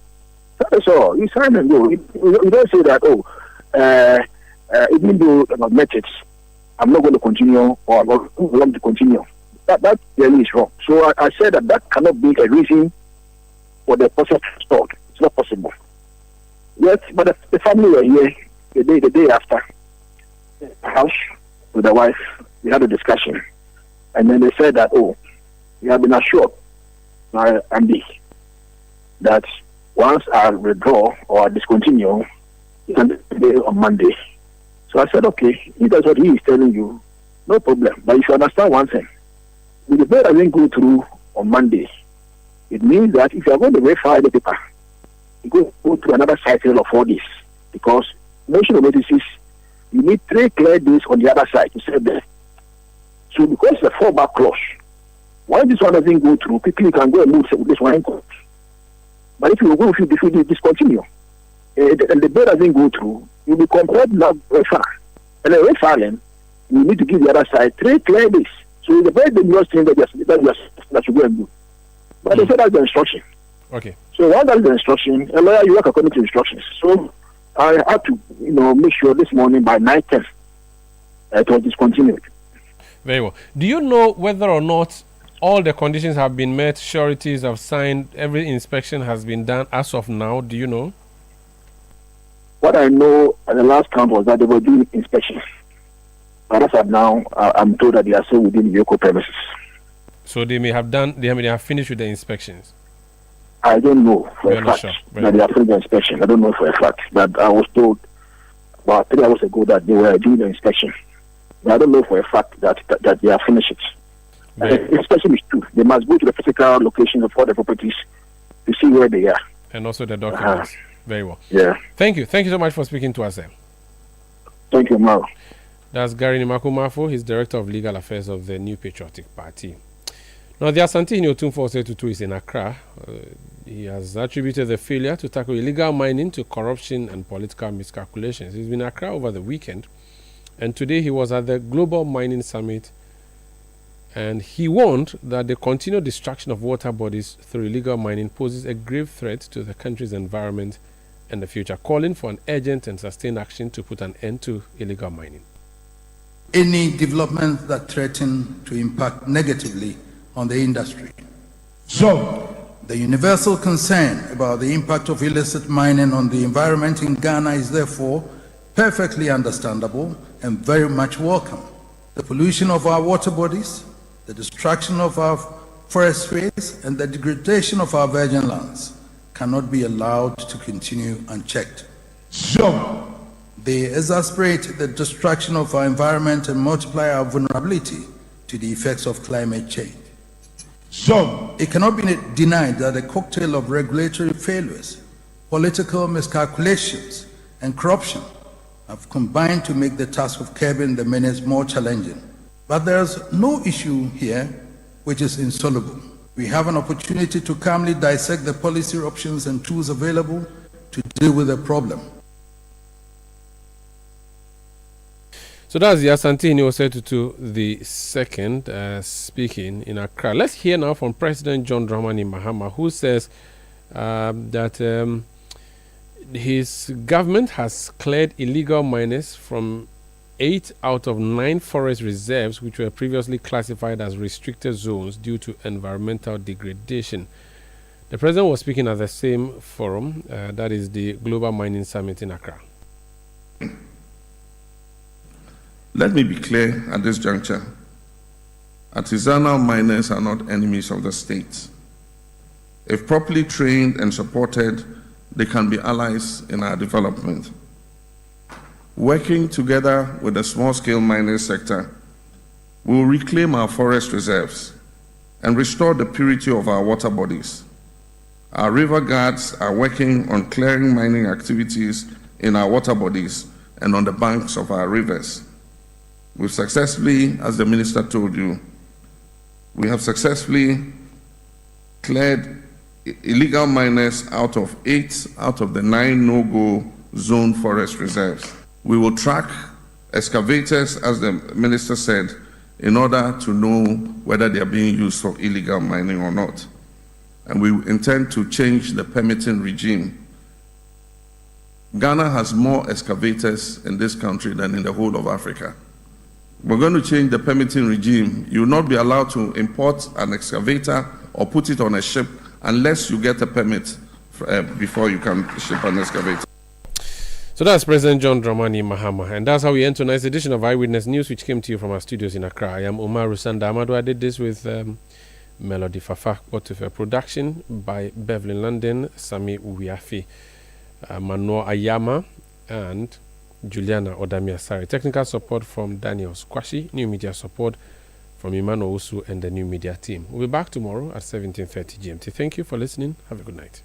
That is all. You sign and go. You don't say that, even though I have met it, I'm not going to continue or I'm not going to continue. That really is wrong. So I said that cannot be a reason for the process to stop. It's not possible. Yes, but the family were here the day after the house with the wife. We had a discussion, and then they said that we have been assured by Andy that once I withdraw or I discontinue, it can be on Monday. So I said, okay, if that's what he is telling you, no problem. But if you understand one thing, if the bill doesn't go through on Monday, it means that if you are going to verify the paper, you go through another cycle of 4 days. Because motion of notices, you need 3 clear days on the other side to serve them. So because it's a fallback clause, once this one doesn't go through, quickly you can go and move this one in court. But if you discontinue, and the bill doesn't go through, you'll be compelled to not refer. And then refiling, you need to give the other side 3 clear days. So it's a very dangerous thing that you go and do. But they said that's the instruction. Okay. So once that's the instruction, a lawyer, you work according to instructions. So I had to, make sure this morning by 9:10 it was discontinued. Very well. Do you know whether or not all the conditions have been met, sureties have signed, every inspection has been done as of now? Do you know? What I know at the last count was that they were doing inspections. But as of now, I'm told that they are still within the EOCO premises. So they may have finished with the inspections? I don't know for a fact sure. that they are doing the inspection. I don't know for a fact. But I was told about 3 hours ago that they were doing the inspection. But I don't know for a fact that they have finished it. The inspection is true. They must go to the physical location of all the properties to see where they are. And also the documents. Very well. Yeah. Thank you. Thank you so much for speaking to us then. Thank you, Maro. That's Gary Nimakumafo. He's Director of Legal Affairs of the New Patriotic Party. Now, the Asante Nyotumfo is in Accra. He has attributed the failure to tackle illegal mining to corruption and political miscalculations. He's been in Accra over the weekend, and today he was at the Global Mining Summit, and he warned that the continued destruction of water bodies through illegal mining poses a grave threat to the country's environment and the future, calling for an urgent and sustained action to put an end to illegal mining. Any development that threaten to impact negatively on the industry. So, the universal concern about the impact of illicit mining on the environment in Ghana is therefore perfectly understandable and very much welcome. The pollution of our water bodies, the destruction of our forest space, and the degradation of our virgin lands cannot be allowed to continue unchecked. So, they exasperate the destruction of our environment and multiply our vulnerability to the effects of climate change. So, it cannot be denied that a cocktail of regulatory failures, political miscalculations, and corruption have combined to make the task of curbing the menace more challenging. But there's no issue here which is insoluble. We have an opportunity to calmly dissect the policy options and tools available to deal with the problem. So that's the Asante Nyosetutu the second speaking in Accra. Let's hear now from President John Dramani Mahama, who says that his government has cleared illegal miners from 8 out of 9 forest reserves which were previously classified as restricted zones due to environmental degradation. The president was speaking at the same forum, that is the Global Mining Summit in Accra. Let me be clear at this juncture. Artisanal miners are not enemies of the state. If properly trained and supported, they can be allies in our development. Working together with the small-scale mining sector, we will reclaim our forest reserves and restore the purity of our water bodies. Our river guards are working on clearing mining activities in our water bodies and on the banks of our rivers. We've successfully, as the minister told you, we have successfully cleared illegal miners out of 8 out of the 9 no-go zone forest reserves. We will track excavators, as the minister said, in order to know whether they are being used for illegal mining or not. And we intend to change the permitting regime. Ghana has more excavators in this country than in the whole of Africa. We're going to change the permitting regime. You will not be allowed to import an excavator or put it on a ship unless you get a permit before you can ship an excavator. So that's President John Dramani Mahama. And that's how we end tonight's edition of Eyewitness News, which came to you from our studios in Accra. I am Omar Rusanda Amadu. I did this with Melody Fafa, Botufe production by Beverly London, Sami Uwiafi, Manoa Ayama, and Juliana Odamia Sari. Technical support from Daniel Squashi. New media support from Imano Usu and the new media team. We'll be back tomorrow at 17:30 GMT. Thank you for listening. Have a good night.